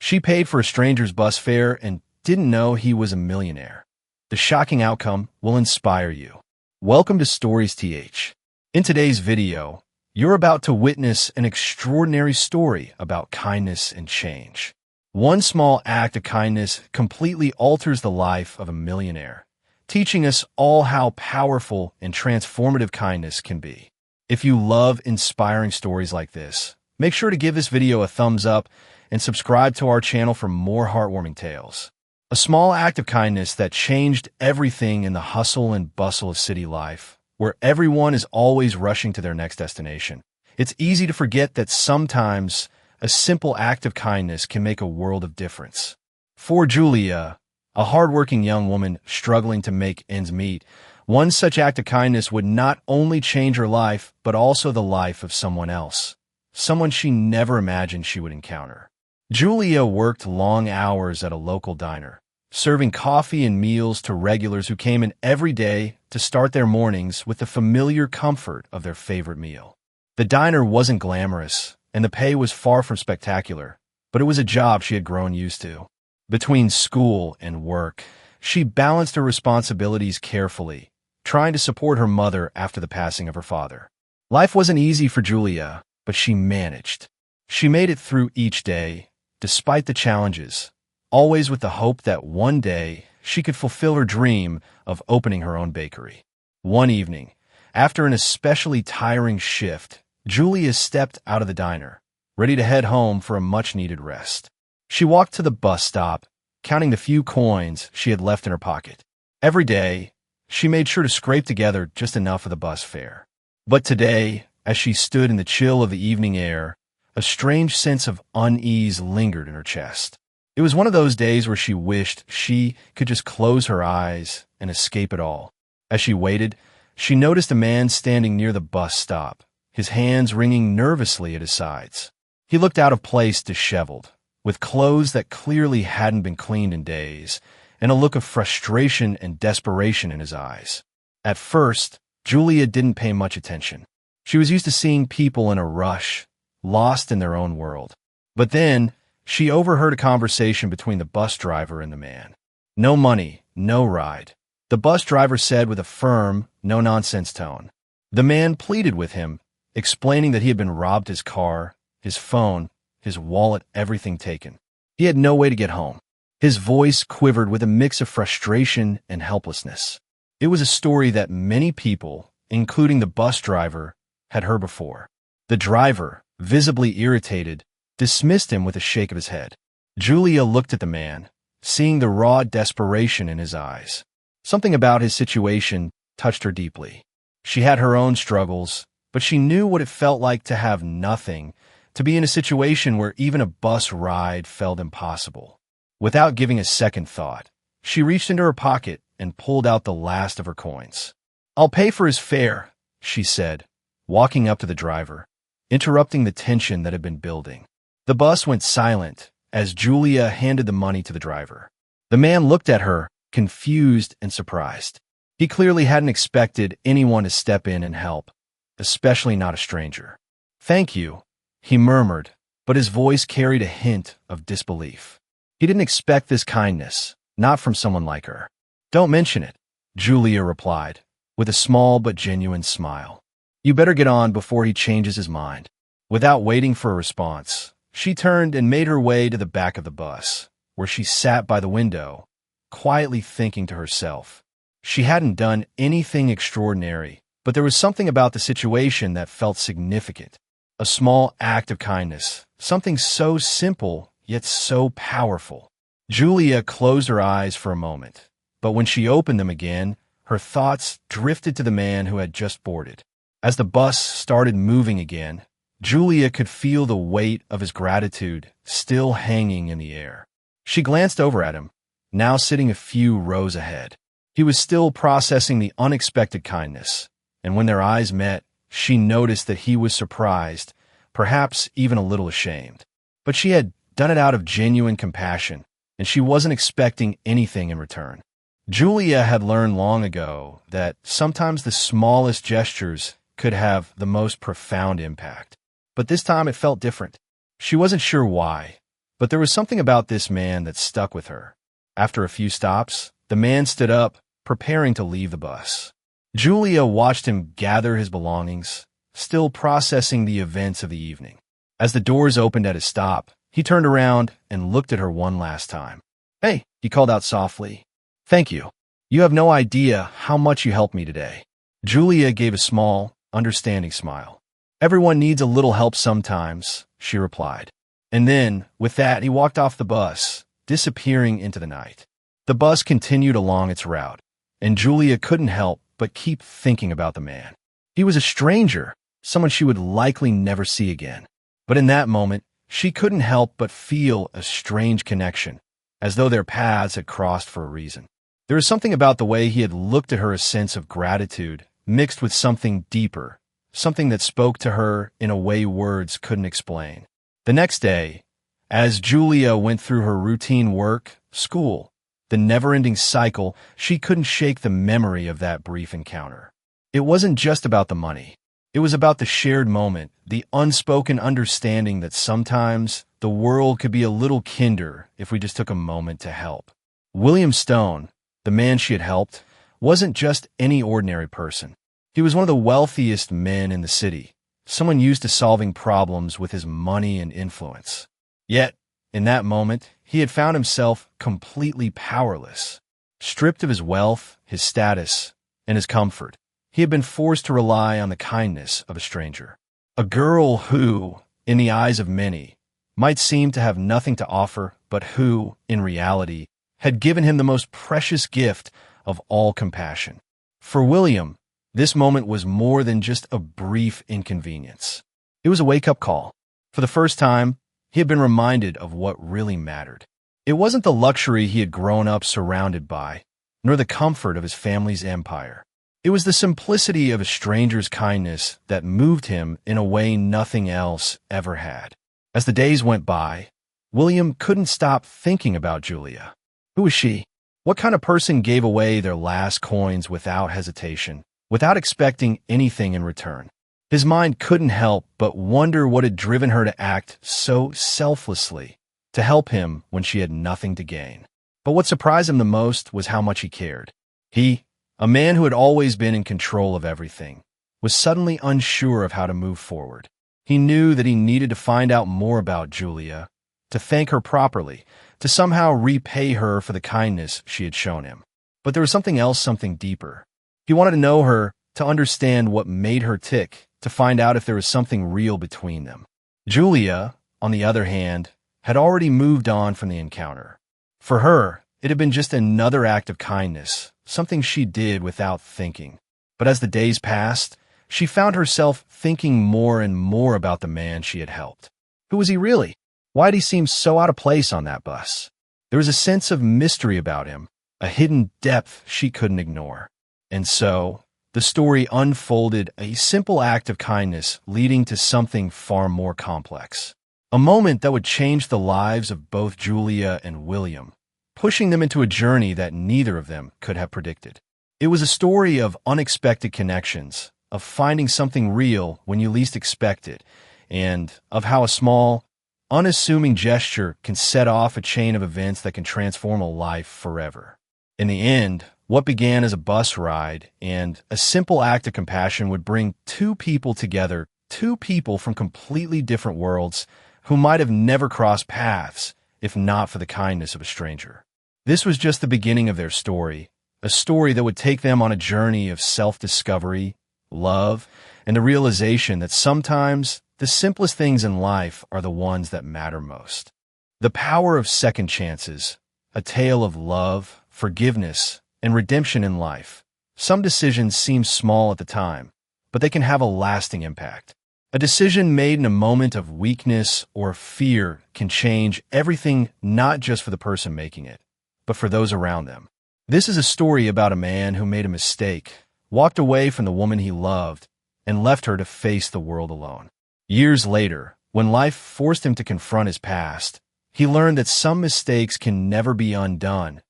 She paid for a stranger's bus fare and didn't know he was a millionaire. The shocking outcome will inspire you. Welcome to Stories TH. In today's video, you're about to witness an extraordinary story about kindness and change. One small act of kindness completely alters the life of a millionaire, teaching us all how powerful and transformative kindness can be. If you love inspiring stories like this, make sure to give this video a thumbs up and subscribe to our channel for more heartwarming tales. A small act of kindness that changed everything in the hustle and bustle of city life, where everyone is always rushing to their next destination. It's easy to forget that sometimes a simple act of kindness can make a world of difference. For Julia, a hardworking young woman struggling to make ends meet, one such act of kindness would not only change her life, but also the life of someone else, someone she never imagined she would encounter. Julia worked long hours at a local diner, serving coffee and meals to regulars who came in every day to start their mornings with the familiar comfort of their favorite meal. The diner wasn't glamorous, and the pay was far from spectacular, but it was a job she had grown used to. Between school and work, she balanced her responsibilities carefully, trying to support her mother after the passing of her father. Life wasn't easy for Julia, but she managed. She made it through each day, despite the challenges, always with the hope that one day she could fulfill her dream of opening her own bakery. One evening, after an especially tiring shift, Julia stepped out of the diner, ready to head home for a much-needed rest. She walked to the bus stop, counting the few coins she had left in her pocket. Every day, she made sure to scrape together just enough of the bus fare. But today, as she stood in the chill of the evening air, a strange sense of unease lingered in her chest. It was one of those days where she wished she could just close her eyes and escape it all. As she waited, she noticed a man standing near the bus stop, his hands wringing nervously at his sides. He looked out of place, disheveled, with clothes that clearly hadn't been cleaned in days, and a look of frustration and desperation in his eyes. At first, Julia didn't pay much attention. She was used to seeing people in a rush, lost in their own world. But then, she overheard a conversation between the bus driver and the man. "No money, no ride," the bus driver said with a firm, no-nonsense tone. The man pleaded with him, explaining that he had been robbed his car, his phone, his wallet, everything taken. He had no way to get home. His voice quivered with a mix of frustration and helplessness. It was a story that many people, including the bus driver, had heard before. The driver, visibly irritated, dismissed him with a shake of his head. Julia looked at the man, seeing the raw desperation in his eyes. Something about his situation touched her deeply. She had her own struggles, but she knew what it felt like to have nothing, to be in a situation where even a bus ride felt impossible. Without giving a second thought, she reached into her pocket and pulled out the last of her coins. "I'll pay for his fare," she said, walking up to the driver, interrupting the tension that had been building. The bus went silent as Julia handed the money to the driver. The man looked at her, confused and surprised. He clearly hadn't expected anyone to step in and help, especially not a stranger. "Thank you," he murmured, but his voice carried a hint of disbelief. He didn't expect this kindness, not from someone like her. "Don't mention it," Julia replied, with a small but genuine smile. "You better get on before he changes his mind." Without waiting for a response, she turned and made her way to the back of the bus, where she sat by the window, quietly thinking to herself. She hadn't done anything extraordinary, but there was something about the situation that felt significant. A small act of kindness, something so simple yet so powerful. Julia closed her eyes for a moment, but when she opened them again, her thoughts drifted to the man who had just boarded. As the bus started moving again, Julia could feel the weight of his gratitude still hanging in the air. She glanced over at him, now sitting a few rows ahead. He was still processing the unexpected kindness, and when their eyes met, she noticed that he was surprised, perhaps even a little ashamed. But she had done it out of genuine compassion, and she wasn't expecting anything in return. Julia had learned long ago that sometimes the smallest gestures could have the most profound impact. But this time it felt different. She wasn't sure why, But there was something about this man that stuck with her. After a few stops, the man stood up, preparing to leave the bus. Julia watched him gather his belongings, still processing the events of the evening. As the doors opened at his stop, he turned around and looked at her one last time. "Hey," he called out softly. "Thank you. You have no idea how much you helped me today." Julia gave a small, understanding smile. "Everyone needs a little help sometimes," she replied. And then, with that, he walked off the bus, disappearing into the night. The bus continued along its route, and Julia couldn't help but keep thinking about the man. He was a stranger, someone she would likely never see again. But in that moment, she couldn't help but feel a strange connection, as though their paths had crossed for a reason. There was something about the way he had looked at her, a sense of gratitude, mixed with something deeper, something that spoke to her in a way words couldn't explain. The next day, as Julia went through her routine work, school, the never-ending cycle, she couldn't shake the memory of that brief encounter. It wasn't just about the money. It was about the shared moment, the unspoken understanding that sometimes the world could be a little kinder if we just took a moment to help. William Stone, the man she had helped, wasn't just any ordinary person. He was one of the wealthiest men in the city, someone used to solving problems with his money and influence. Yet, in that moment, he had found himself completely powerless. Stripped of his wealth, his status, and his comfort, he had been forced to rely on the kindness of a stranger. A girl who, in the eyes of many, might seem to have nothing to offer, but who, in reality, had given him the most precious gift of all, compassion. For William, this moment was more than just a brief inconvenience. It was a wake-up call. For the first time, he had been reminded of what really mattered. It wasn't the luxury he had grown up surrounded by, nor the comfort of his family's empire. It was the simplicity of a stranger's kindness that moved him in a way nothing else ever had. As the days went by, William couldn't stop thinking about Julia. Who was she? What kind of person gave away their last coins without hesitation, without expecting anything in return? His mind couldn't help but wonder what had driven her to act so selflessly, to help him when she had nothing to gain. But what surprised him the most was how much he cared. He, a man who had always been in control of everything, was suddenly unsure of how to move forward. He knew that he needed to find out more about Julia, to thank her properly, to somehow repay her for the kindness she had shown him. But there was something else, something deeper. He wanted to know her, to understand what made her tick, to find out if there was something real between them. Julia, on the other hand, had already moved on from the encounter. For her, it had been just another act of kindness, something she did without thinking. But as the days passed, she found herself thinking more and more about the man she had helped. Who was he really? Why did he seem so out of place on that bus? There was a sense of mystery about him, a hidden depth she couldn't ignore. And so, the story unfolded, a simple act of kindness leading to something far more complex. A moment that would change the lives of both Julia and William, pushing them into a journey that neither of them could have predicted. It was a story of unexpected connections, of finding something real when you least expect it, and of how a small, unassuming gesture can set off a chain of events that can transform a life forever. In the end, what began as a bus ride and a simple act of compassion would bring two people together, two people from completely different worlds who might have never crossed paths if not for the kindness of a stranger. This was just the beginning of their story, a story that would take them on a journey of self-discovery, love, and the realization that sometimes the simplest things in life are the ones that matter most. The power of second chances, a tale of love, forgiveness, and redemption in life. Some decisions seem small at the time, but they can have a lasting impact. A decision made in a moment of weakness or fear can change everything, not just for the person making it, but for those around them. This is a story about a man who made a mistake, walked away from the woman he loved, and left her to face the world alone. Years later, when life forced him to confront his past, he learned that some mistakes can never be undone,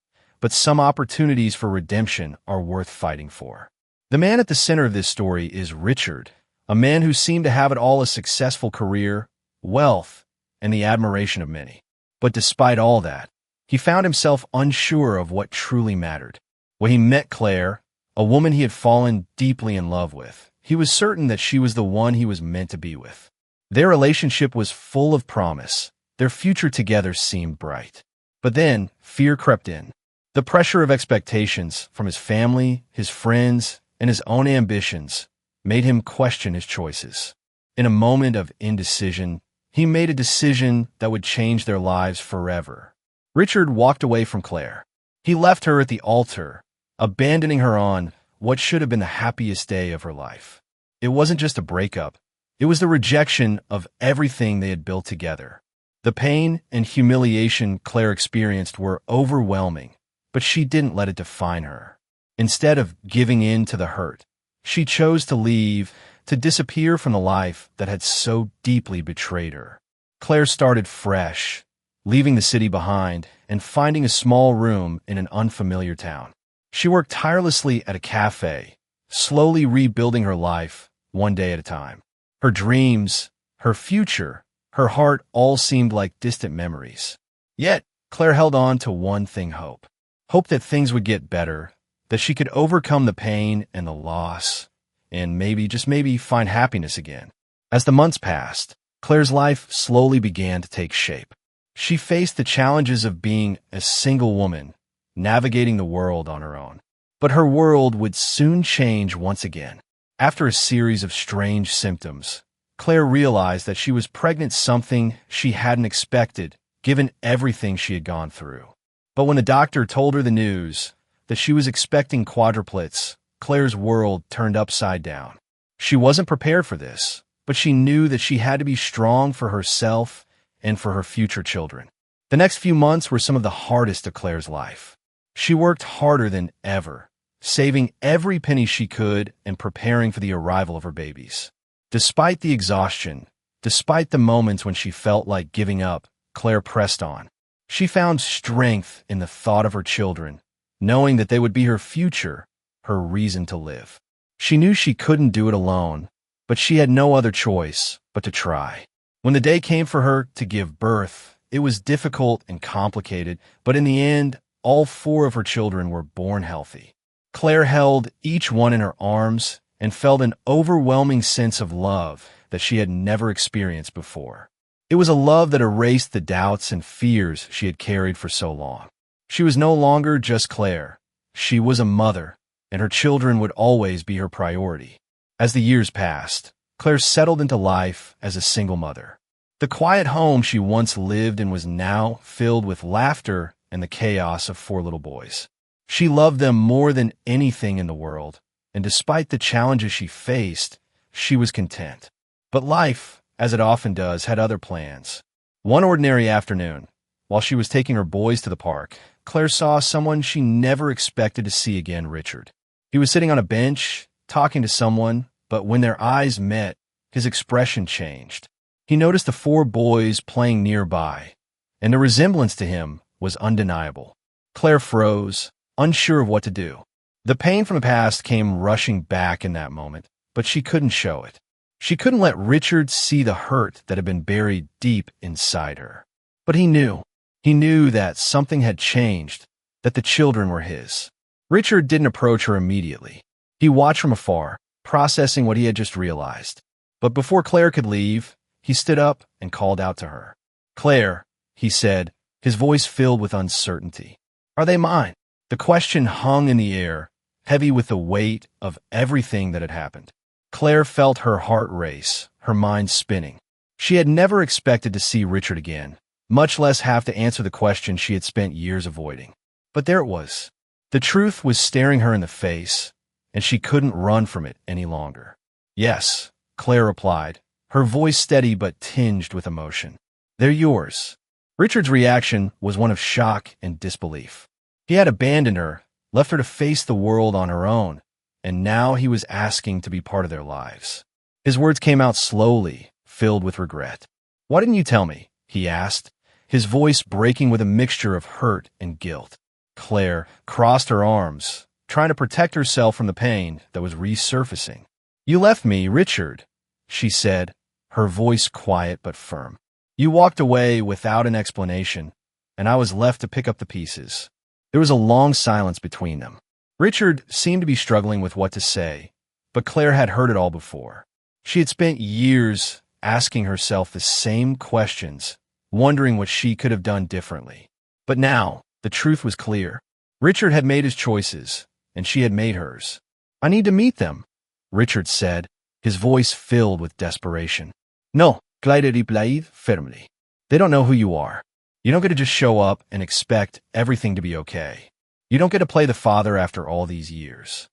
but some opportunities for redemption are worth fighting for. The man at the center of this story is Richard, a man who seemed to have it all: a successful career, wealth, and the admiration of many. But despite all that, he found himself unsure of what truly mattered. When he met Claire, a woman he had fallen deeply in love with, he was certain that she was the one he was meant to be with. Their relationship was full of promise. Their future together seemed bright. But then, fear crept in. The pressure of expectations from his family, his friends, and his own ambitions made him question his choices. In a moment of indecision, he made a decision that would change their lives forever. Richard walked away from Claire. He left her at the altar, abandoning her on what should have been the happiest day of her life. It wasn't just a breakup. It was the rejection of everything they had built together. The pain and humiliation Claire experienced were overwhelming, but she didn't let it define her. Instead of giving in to the hurt, she chose to leave, to disappear from the life that had so deeply betrayed her. Claire started fresh, leaving the city behind and finding a small room in an unfamiliar town. She worked tirelessly at a cafe, slowly rebuilding her life one day at a time. Her dreams, her future, her heart all seemed like distant memories. Yet, Claire held on to one thing: hope. Hope that things would get better, that she could overcome the pain and the loss, and maybe, just maybe, find happiness again. As the months passed, Claire's life slowly began to take shape. She faced the challenges of being a single woman, navigating the world on her own. But her world would soon change once again. After a series of strange symptoms, Claire realized that she was pregnant, something she hadn't expected, given everything she had gone through. But when the doctor told her the news that she was expecting quadruplets, Claire's world turned upside down. She wasn't prepared for this, but she knew that she had to be strong for herself and for her future children. The next few months were some of the hardest of Claire's life. She worked harder than ever, saving every penny she could and preparing for the arrival of her babies. Despite the exhaustion, despite the moments when she felt like giving up, Claire pressed on. She found strength in the thought of her children, knowing that they would be her future, her reason to live. She knew she couldn't do it alone, but she had no other choice but to try. When the day came for her to give birth, it was difficult and complicated, but in the end, all 4 of her children were born healthy. Claire held each one in her arms and felt an overwhelming sense of love that she had never experienced before. It was a love that erased the doubts and fears she had carried for so long. She was no longer just Claire. She was a mother, and her children would always be her priority. As the years passed, Claire settled into life as a single mother. The quiet home she once lived in was now filled with laughter and the chaos of 4 little boys. She loved them more than anything in the world, and despite the challenges she faced, she was content. But life, as it often does, had other plans. One ordinary afternoon, while she was taking her boys to the park, Claire saw someone she never expected to see again: Richard. He was sitting on a bench, talking to someone, but when their eyes met, his expression changed. He noticed the 4 boys playing nearby, and the resemblance to him was undeniable. Claire froze, unsure of what to do. The pain from the past came rushing back in that moment, but she couldn't show it. She couldn't let Richard see the hurt that had been buried deep inside her. But he knew. He knew that something had changed, that the children were his. Richard didn't approach her immediately. He watched from afar, processing what he had just realized. But before Claire could leave, he stood up and called out to her. "Claire," he said, his voice filled with uncertainty. "Are they mine?" The question hung in the air, heavy with the weight of everything that had happened. Claire felt her heart race, her mind spinning. She had never expected to see Richard again, much less have to answer the question she had spent years avoiding. But there it was. The truth was staring her in the face, and she couldn't run from it any longer. "Yes," Claire replied, her voice steady but tinged with emotion. "They're yours." Richard's reaction was one of shock and disbelief. He had abandoned her, left her to face the world on her own, and now he was asking to be part of their lives. His words came out slowly, filled with regret. "Why didn't you tell me?" he asked, his voice breaking with a mixture of hurt and guilt. Claire crossed her arms, trying to protect herself from the pain that was resurfacing. "You left me, Richard," she said, her voice quiet but firm. You walked away without an explanation, and I was left to pick up the pieces. There was a long silence between them. Richard seemed to be struggling with what to say, but Claire had heard it all before. She had spent years asking herself the same questions, wondering what she could have done differently. But now, the truth was clear. Richard had made his choices, and she had made hers. "I need to meet them," Richard said, his voice filled with desperation. "No," Claire replied firmly. "They don't know who you are. You don't get to just show up and expect everything to be okay. You don't get to play the father after all these years."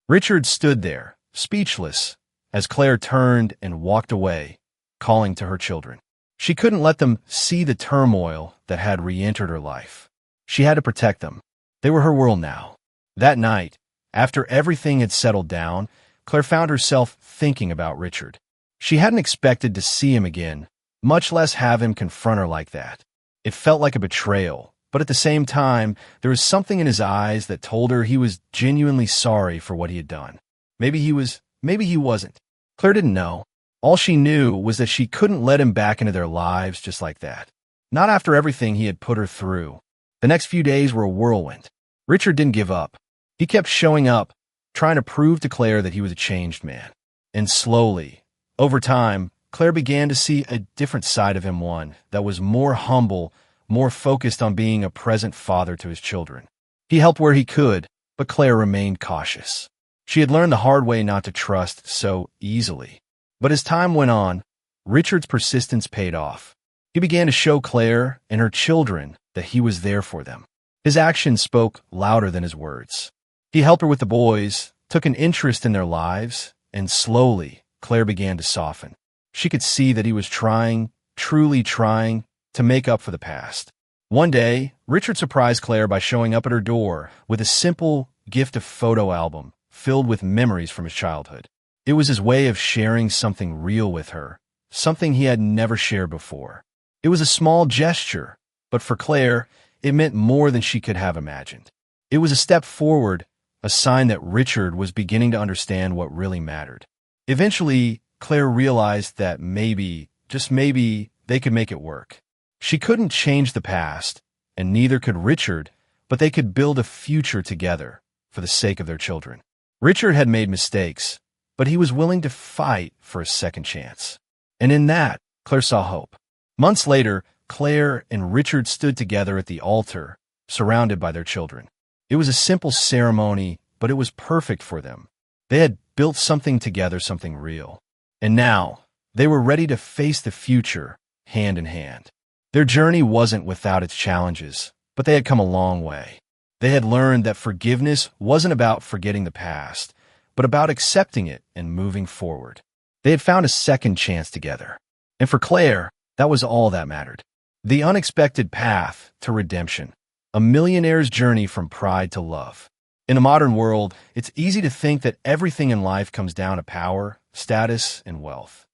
Richard stood there, speechless, as Claire turned and walked away, calling to her children. She couldn't let them see the turmoil that had re-entered her life. She had to protect them. They were her world now. That night, after everything had settled down, Claire found herself thinking about Richard. She hadn't expected to see him again, much less have him confront her like that. It felt like a betrayal, but at the same time, there was something in his eyes that told her he was genuinely sorry for what he had done. Maybe he was, maybe he wasn't. Claire didn't know. All she knew was that she couldn't let him back into their lives just like that. Not after everything he had put her through. The next few days were a whirlwind. Richard didn't give up. He kept showing up, trying to prove to Claire that he was a changed man. And slowly, over time, Claire began to see a different side of him, one that was more humble, more focused on being a present father to his children. He helped where he could, but Claire remained cautious. She had learned the hard way not to trust so easily. But as time went on, Richard's persistence paid off. He began to show Claire and her children that he was there for them. His actions spoke louder than his words. He helped her with the boys, took an interest in their lives, and slowly, Claire began to soften. She could see that he was trying, truly trying, to make up for the past. One day, Richard surprised Claire by showing up at her door with a simple gift of photo album filled with memories from his childhood. It was his way of sharing something real with her, something he had never shared before. It was a small gesture, but for Claire, it meant more than she could have imagined. It was a step forward, a sign that Richard was beginning to understand what really mattered. Eventually, Claire realized that maybe, just maybe, they could make it work. She couldn't change the past, and neither could Richard, but they could build a future together for the sake of their children. Richard had made mistakes, but he was willing to fight for a second chance. And in that, Claire saw hope. Months later, Claire and Richard stood together at the altar, surrounded by their children. It was a simple ceremony, but it was perfect for them. They had built something together, something real. And now, they were ready to face the future, hand in hand. Their journey wasn't without its challenges, but they had come a long way. They had learned that forgiveness wasn't about forgetting the past, but about accepting it and moving forward. They had found a second chance together. And for Claire, that was all that mattered. The unexpected path to redemption. A millionaire's journey from pride to love. In the modern world, it's easy to think that everything in life comes down to power, status, and wealth.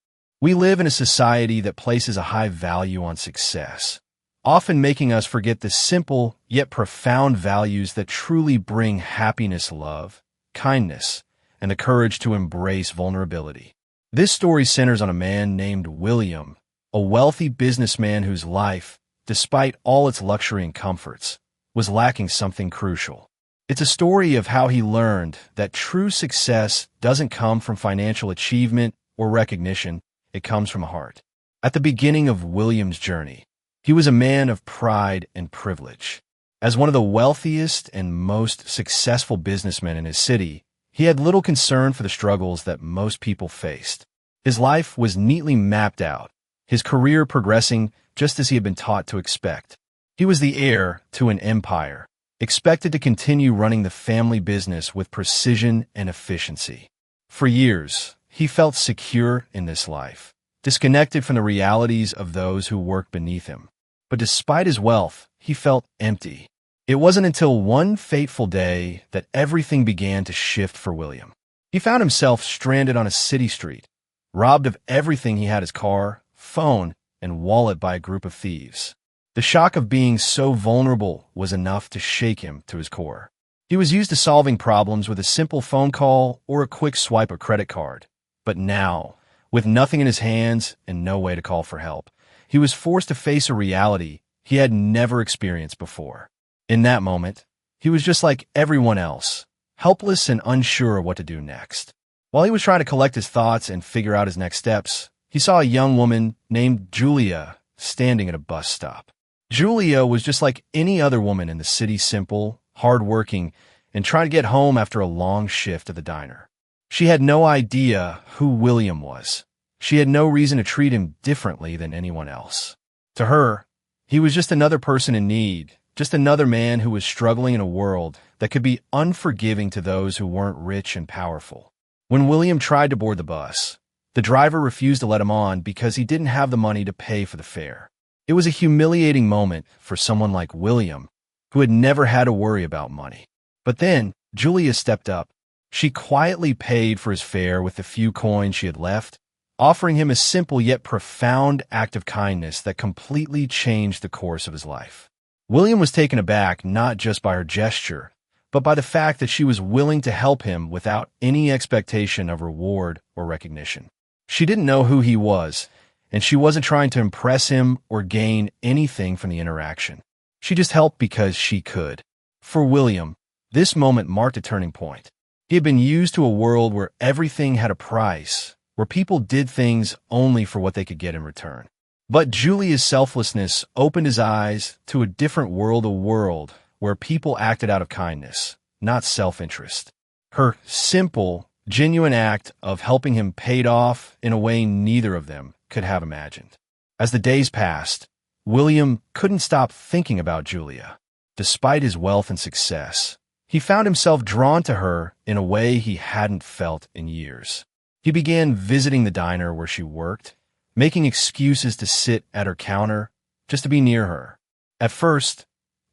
We live in a society that places a high value on success, often making us forget the simple yet profound values that truly bring happiness, love, kindness, and the courage to embrace vulnerability. This story centers on a man named William, a wealthy businessman whose life, despite all its luxury and comforts, was lacking something crucial. It's a story of how he learned that true success doesn't come from financial achievement or recognition, it comes from a heart. At the beginning of William's journey, he was a man of pride and privilege. As one of the wealthiest and most successful businessmen in his city, he had little concern for the struggles that most people faced. His life was neatly mapped out, his career progressing just as he had been taught to expect. He was the heir to an empire, expected to continue running the family business with precision and efficiency. For years, he felt secure in this life, disconnected from the realities of those who worked beneath him. But despite his wealth, he felt empty. It wasn't until one fateful day that everything began to shift for William. He found himself stranded on a city street, robbed of everything he had: his car, phone, and wallet by a group of thieves. The shock of being so vulnerable was enough to shake him to his core. He was used to solving problems with a simple phone call or a quick swipe of credit card. But now, with nothing in his hands and no way to call for help, He was forced to face a reality he had never experienced before. In that moment, he was just like everyone else, helpless and unsure of what to do next. While he was trying to collect his thoughts and figure out his next steps, he saw a young woman named Julia standing at a bus stop. Julia was just like any other woman in the city, simple, hardworking, and trying to get home after a long shift at the diner. She had no idea who William was. She had no reason to treat him differently than anyone else. To her, he was just another person in need, just another man who was struggling in a world that could be unforgiving to those who weren't rich and powerful. When William tried to board the bus, the driver refused to let him on because he didn't have the money to pay for the fare. It was a humiliating moment for someone like William, who had never had to worry about money. But then, Julia stepped up. She quietly paid for his fare with the few coins she had left, offering him a simple yet profound act of kindness that completely changed the course of his life. William was taken aback not just by her gesture, but by the fact that she was willing to help him without any expectation of reward or recognition. She didn't know who he was, and she wasn't trying to impress him or gain anything from the interaction. She just helped because she could. For William, this moment marked a turning point. He had been used to a world where everything had a price, where people did things only for what they could get in return. But Julia's selflessness opened his eyes to a different world, a world where people acted out of kindness, not self-interest. Her simple, genuine act of helping him paid off in a way neither of them could have imagined. As the days passed, William couldn't stop thinking about Julia. Despite his wealth and success, he found himself drawn to her in a way he hadn't felt in years. He began visiting the diner where she worked, making excuses to sit at her counter just to be near her. At first,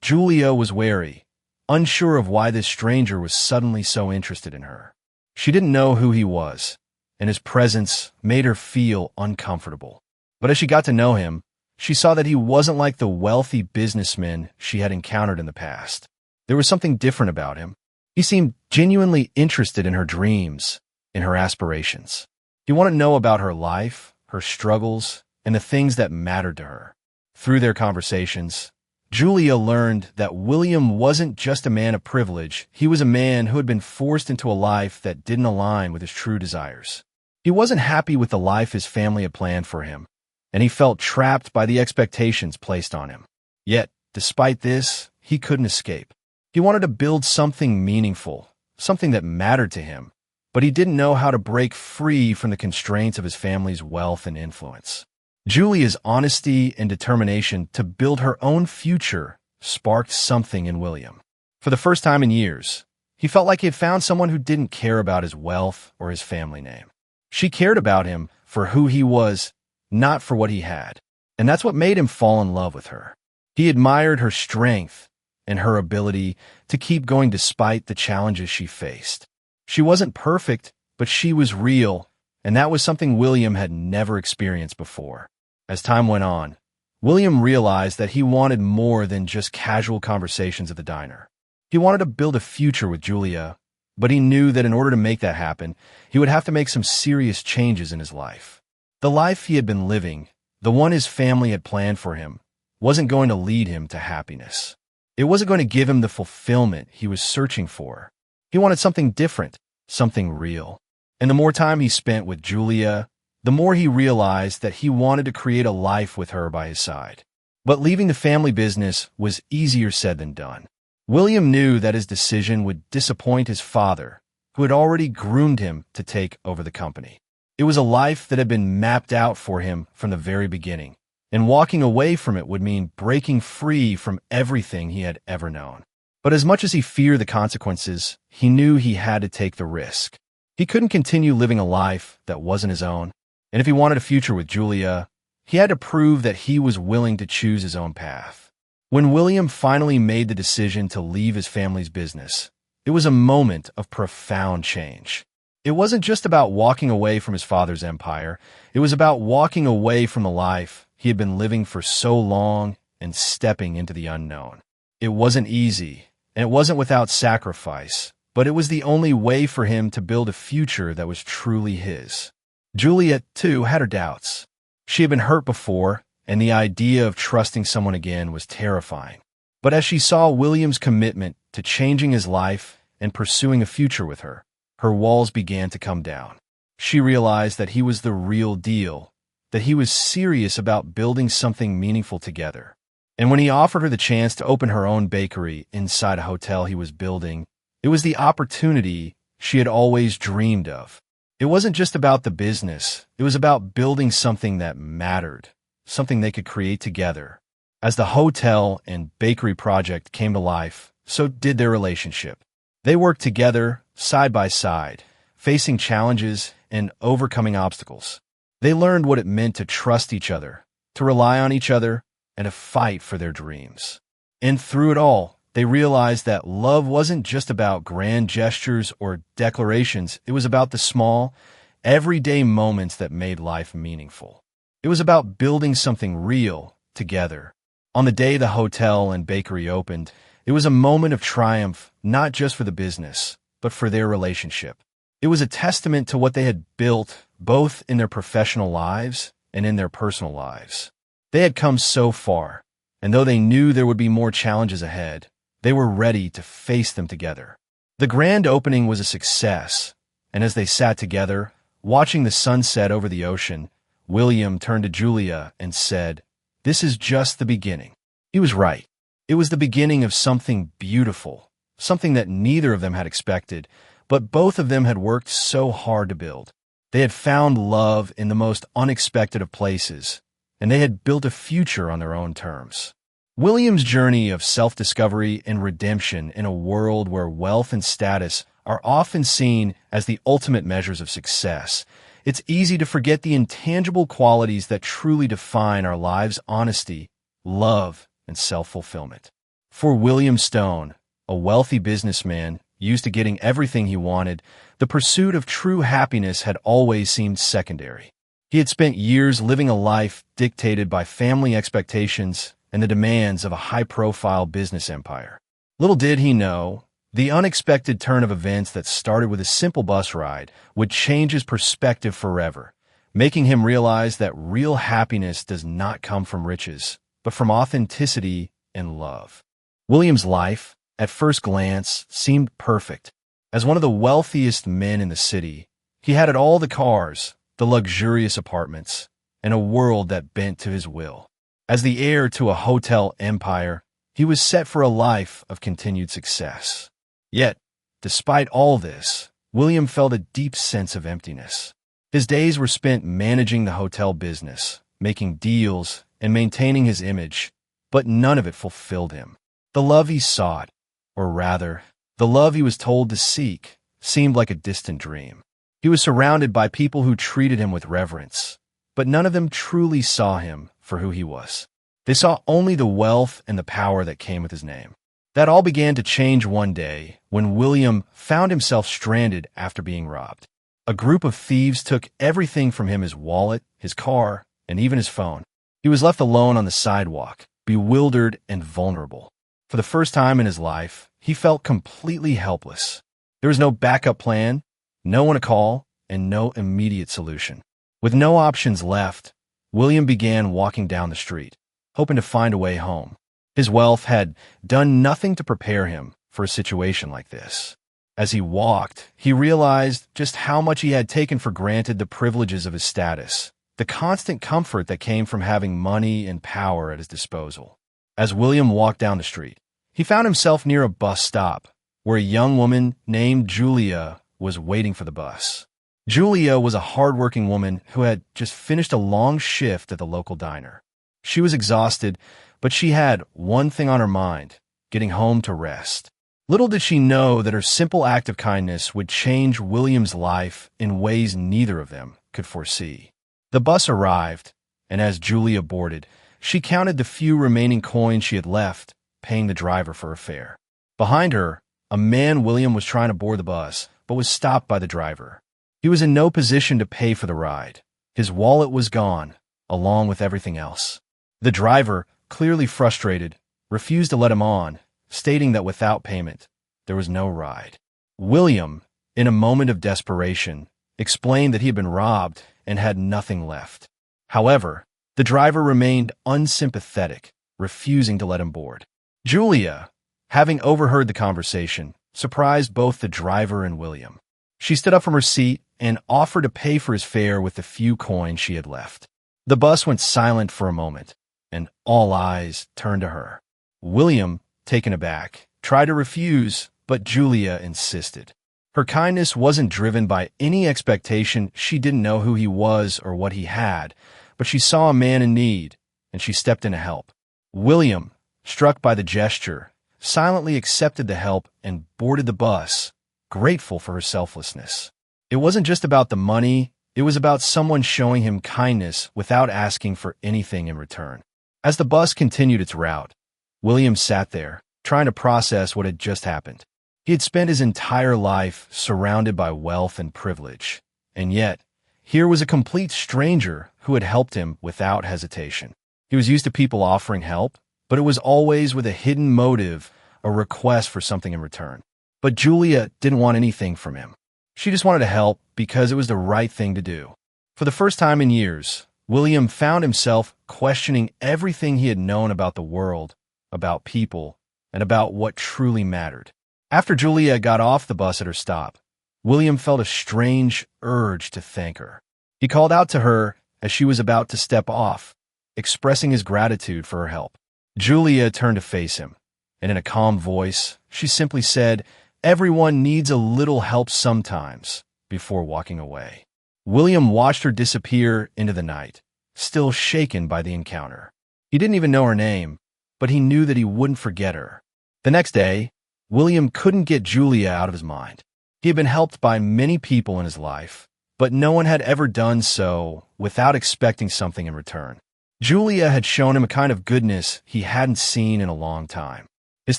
Julia was wary, unsure of why this stranger was suddenly so interested in her. She didn't know who he was, and his presence made her feel uncomfortable. But as she got to know him, she saw that he wasn't like the wealthy businessmen she had encountered in the past. There was something different about him. He seemed genuinely interested in her dreams, in her aspirations. He wanted to know about her life, her struggles, and the things that mattered to her. Through their conversations, Julia learned that William wasn't just a man of privilege. He was a man who had been forced into a life that didn't align with his true desires. He wasn't happy with the life his family had planned for him, and he felt trapped by the expectations placed on him. Yet, despite this, he couldn't escape. He wanted to build something meaningful, something that mattered to him, but he didn't know how to break free from the constraints of his family's wealth and influence. Julia's honesty and determination to build her own future sparked something in William. For the first time in years, he felt like he had found someone who didn't care about his wealth or his family name. She cared about him for who he was, not for what he had. And that's what made him fall in love with her. He admired her strength and her ability to keep going despite the challenges she faced. She wasn't perfect, but she was real, and that was something William had never experienced before. As time went on, William realized that he wanted more than just casual conversations at the diner. He wanted to build a future with Julia, but he knew that in order to make that happen, he would have to make some serious changes in his life. The life he had been living, the one his family had planned for him, wasn't going to lead him to happiness. It wasn't going to give him the fulfillment he was searching for. He wanted something different, something real. And the more time he spent with Julia, the more he realized that he wanted to create a life with her by his side. But leaving the family business was easier said than done. William knew that his decision would disappoint his father, who had already groomed him to take over the company. It was a life that had been mapped out for him from the very beginning, and walking away from it would mean breaking free from everything he had ever known. But as much as he feared the consequences, he knew he had to take the risk. He couldn't continue living a life that wasn't his own, and if he wanted a future with Julia, he had to prove that he was willing to choose his own path. When William finally made the decision to leave his family's business, it was a moment of profound change. It wasn't just about walking away from his father's empire. It was about walking away from the life he had been living for so long and stepping into the unknown. It wasn't easy, and it wasn't without sacrifice, but it was the only way for him to build a future that was truly his. Juliet, too, had her doubts. She had been hurt before, and the idea of trusting someone again was terrifying. But as she saw William's commitment to changing his life and pursuing a future with her, her walls began to come down. She realized that he was the real deal, that he was serious about building something meaningful together. And when he offered her the chance to open her own bakery inside a hotel he was building, it was the opportunity she had always dreamed of. It wasn't just about the business, it was about building something that mattered, something they could create together. As the hotel and bakery project came to life, so did their relationship. They worked together, side by side, facing challenges and overcoming obstacles. They learned what it meant to trust each other, to rely on each other, and to fight for their dreams. And through it all, they realized that love wasn't just about grand gestures or declarations. It was about the small, everyday moments that made life meaningful. It was about building something real together. On the day the hotel and bakery opened, it was a moment of triumph, not just for the business, but for their relationship. It was a testament to what they had built, both in their professional lives and in their personal lives. They had come so far, and though they knew there would be more challenges ahead, they were ready to face them together. The grand opening was a success, and as they sat together, watching the sunset over the ocean, William turned to Julia and said, "This is just the beginning." He was right. It was the beginning of something beautiful, something that neither of them had expected, but both of them had worked so hard to build. They had found love in the most unexpected of places, and they had built a future on their own terms. William's journey of self-discovery and redemption in a world where wealth and status are often seen as the ultimate measures of success. It's easy to forget the intangible qualities that truly define our lives: honesty, love, and self-fulfillment. For William Stone, a wealthy businessman used to getting everything he wanted, the pursuit of true happiness had always seemed secondary. He had spent years living a life dictated by family expectations and the demands of a high-profile business empire. Little did he know, the unexpected turn of events that started with a simple bus ride would change his perspective forever, making him realize that real happiness does not come from riches, but from authenticity and love. William's life, at first glance, seemed perfect. As one of the wealthiest men in the city, he had all the cars, the luxurious apartments, and a world that bent to his will. As the heir to a hotel empire, he was set for a life of continued success. Yet, despite all this, William felt a deep sense of emptiness. His days were spent managing the hotel business, making deals, and maintaining his image, but none of it fulfilled him. The love he sought, or rather, the love he was told to seek, seemed like a distant dream. He was surrounded by people who treated him with reverence, but none of them truly saw him for who he was. They saw only the wealth and the power that came with his name. That all began to change one day when William found himself stranded after being robbed. A group of thieves took everything from him: his wallet, his car, and even his phone. He was left alone on the sidewalk, bewildered and vulnerable. For the first time in his life, he felt completely helpless. There was no backup plan, no one to call, and no immediate solution. With no options left, William began walking down the street, hoping to find a way home. His wealth had done nothing to prepare him for a situation like this. As he walked, he realized just how much he had taken for granted: the privileges of his status, the constant comfort that came from having money and power at his disposal. As William walked down the street, he found himself near a bus stop, where a young woman named Julia was waiting for the bus. Julia was a hardworking woman who had just finished a long shift at the local diner. She was exhausted, but she had one thing on her mind: getting home to rest. Little did she know that her simple act of kindness would change William's life in ways neither of them could foresee. The bus arrived, and as Julia boarded, she counted the few remaining coins she had left, paying the driver for her fare. Behind her, a man William was trying to board the bus, but was stopped by the driver. He was in no position to pay for the ride. His wallet was gone, along with everything else. The driver, clearly frustrated, refused to let him on, stating that without payment, there was no ride. William, in a moment of desperation, explained that he had been robbed and had nothing left. However, The driver remained unsympathetic, refusing to let him board. Julia, having overheard the conversation, surprised both the driver and William. She stood up from her seat and offered to pay for his fare with the few coins she had left. The bus went silent for a moment, and all eyes turned to her. William, taken aback, tried to refuse, but Julia insisted. Her kindness wasn't driven by any expectation. She didn't know who he was or what he had, but she saw a man in need, and she stepped in to help. William, struck by the gesture, silently accepted the help and boarded the bus, grateful for her selflessness. It wasn't just about the money, it was about someone showing him kindness without asking for anything in return. As the bus continued its route, William sat there, trying to process what had just happened. He had spent his entire life surrounded by wealth and privilege, and yet, here was a complete stranger who had helped him without hesitation. He was used to people offering help, but it was always with a hidden motive, a request for something in return. But Julia didn't want anything from him. She just wanted to help because it was the right thing to do. For the first time in years, William found himself questioning everything he had known about the world, about people, and about what truly mattered. After Julia got off the bus at her stop, William felt a strange urge to thank her. He called out to her as she was about to step off, expressing his gratitude for her help. Julia turned to face him, and in a calm voice, she simply said, "Everyone needs a little help sometimes," before walking away. William watched her disappear into the night, still shaken by the encounter. He didn't even know her name, but he knew that he wouldn't forget her. The next day, William couldn't get Julia out of his mind. He had been helped by many people in his life, but no one had ever done so without expecting something in return. Julia had shown him a kind of goodness he hadn't seen in a long time. His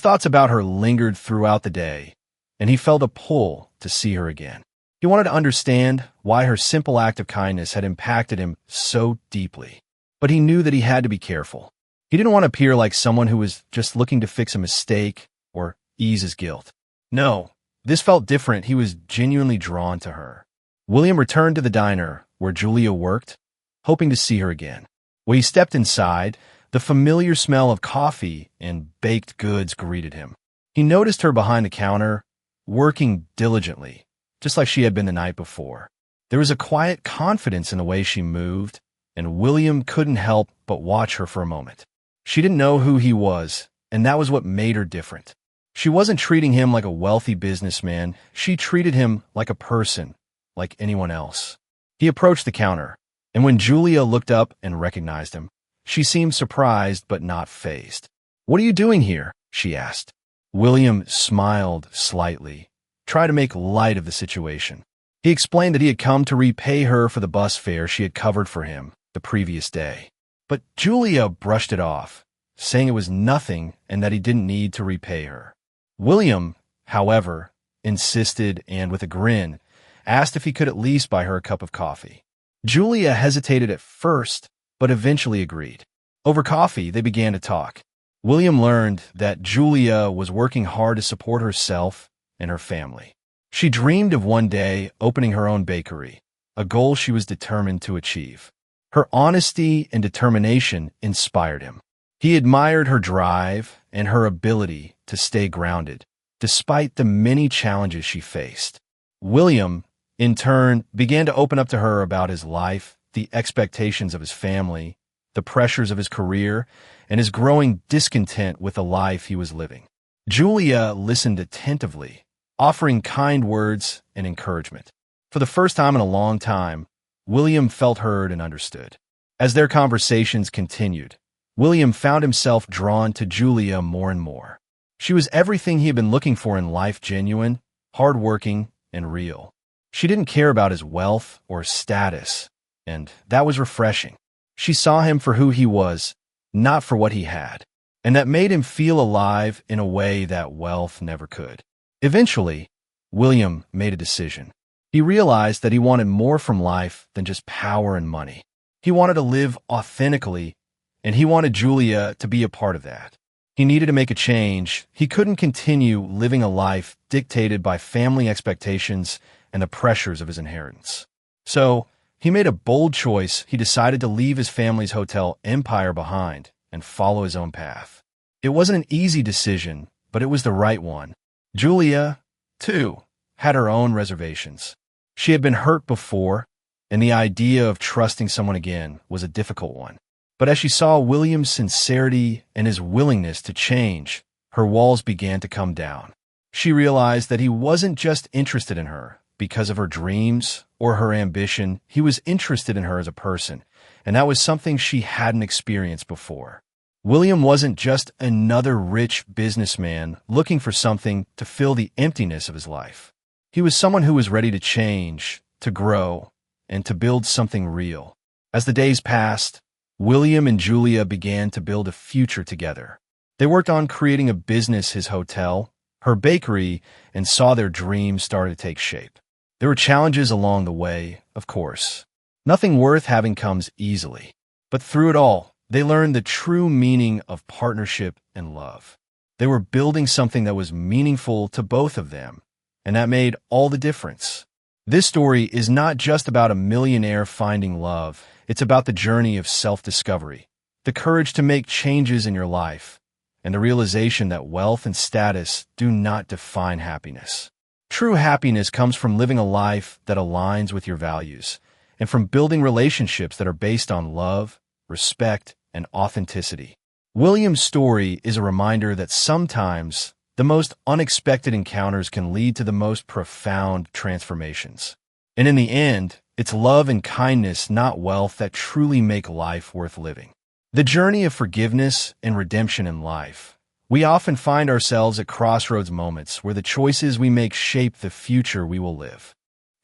thoughts about her lingered throughout the day, and he felt a pull to see her again. He wanted to understand why her simple act of kindness had impacted him so deeply. But he knew that he had to be careful. He didn't want to appear like someone who was just looking to fix a mistake or ease his guilt. No, this felt different. He was genuinely drawn to her. William returned to the diner where Julia worked, hoping to see her again. When he stepped inside, the familiar smell of coffee and baked goods greeted him. He noticed her behind the counter, working diligently, just like she had been the night before. There was a quiet confidence in the way she moved, and William couldn't help but watch her for a moment. She didn't know who he was, and that was what made her different. She wasn't treating him like a wealthy businessman. She treated him like a person, like anyone else. He approached the counter, and when Julia looked up and recognized him, she seemed surprised but not fazed. "What are you doing here?" she asked. William smiled slightly, tried to make light of the situation. He explained that he had come to repay her for the bus fare she had covered for him the previous day. But Julia brushed it off, saying it was nothing and that he didn't need to repay her. William, however, insisted and, with a grin, asked if he could at least buy her a cup of coffee. Julia hesitated at first, but eventually agreed. Over coffee, they began to talk. William learned that Julia was working hard to support herself and her family. She dreamed of one day opening her own bakery, a goal she was determined to achieve. Her honesty and determination inspired him. He admired her drive and her ability to stay grounded, despite the many challenges she faced. William, in turn, began to open up to her about his life, the expectations of his family, the pressures of his career, and his growing discontent with the life he was living. Julia listened attentively, offering kind words and encouragement. For the first time in a long time, William felt heard and understood. As their conversations continued, William found himself drawn to Julia more and more. She was everything he had been looking for in life: genuine, hardworking, and real. She didn't care about his wealth or status, and that was refreshing. She saw him for who he was, not for what he had, and that made him feel alive in a way that wealth never could. Eventually, William made a decision. He realized that he wanted more from life than just power and money. He wanted to live authentically, and he wanted Julia to be a part of that. He needed to make a change. He couldn't continue living a life dictated by family expectations and the pressures of his inheritance. So, He made a bold choice. He decided to leave his family's hotel empire behind and follow his own path. It wasn't an easy decision, but it was the right one. Julia, too, had her own reservations. She had been hurt before, and the idea of trusting someone again was a difficult one. But as she saw William's sincerity and his willingness to change, her walls began to come down. She realized that he wasn't just interested in her because of her dreams or her ambition. He was interested in her as a person, and that was something she hadn't experienced before. William wasn't just another rich businessman looking for something to fill the emptiness of his life. He was someone who was ready to change, to grow, and to build something real. As the days passed, William and Julia began to build a future together. They worked on creating a business, his hotel, her bakery, and saw their dreams start to take shape. There were challenges along the way, of course. Nothing worth having comes easily. But through it all, they learned the true meaning of partnership and love. They were building something that was meaningful to both of them, and that made all the difference. This story is not just about a millionaire finding love. It's about the journey of self-discovery, the courage to make changes in your life, and the realization that wealth and status do not define happiness. True happiness comes from living a life that aligns with your values, and from building relationships that are based on love, respect, and authenticity. William's story is a reminder that sometimes the most unexpected encounters can lead to the most profound transformations. And in the end, it's love and kindness, not wealth, that truly make life worth living. The journey of forgiveness and redemption in life. We often find ourselves at crossroads moments where the choices we make shape the future we will live.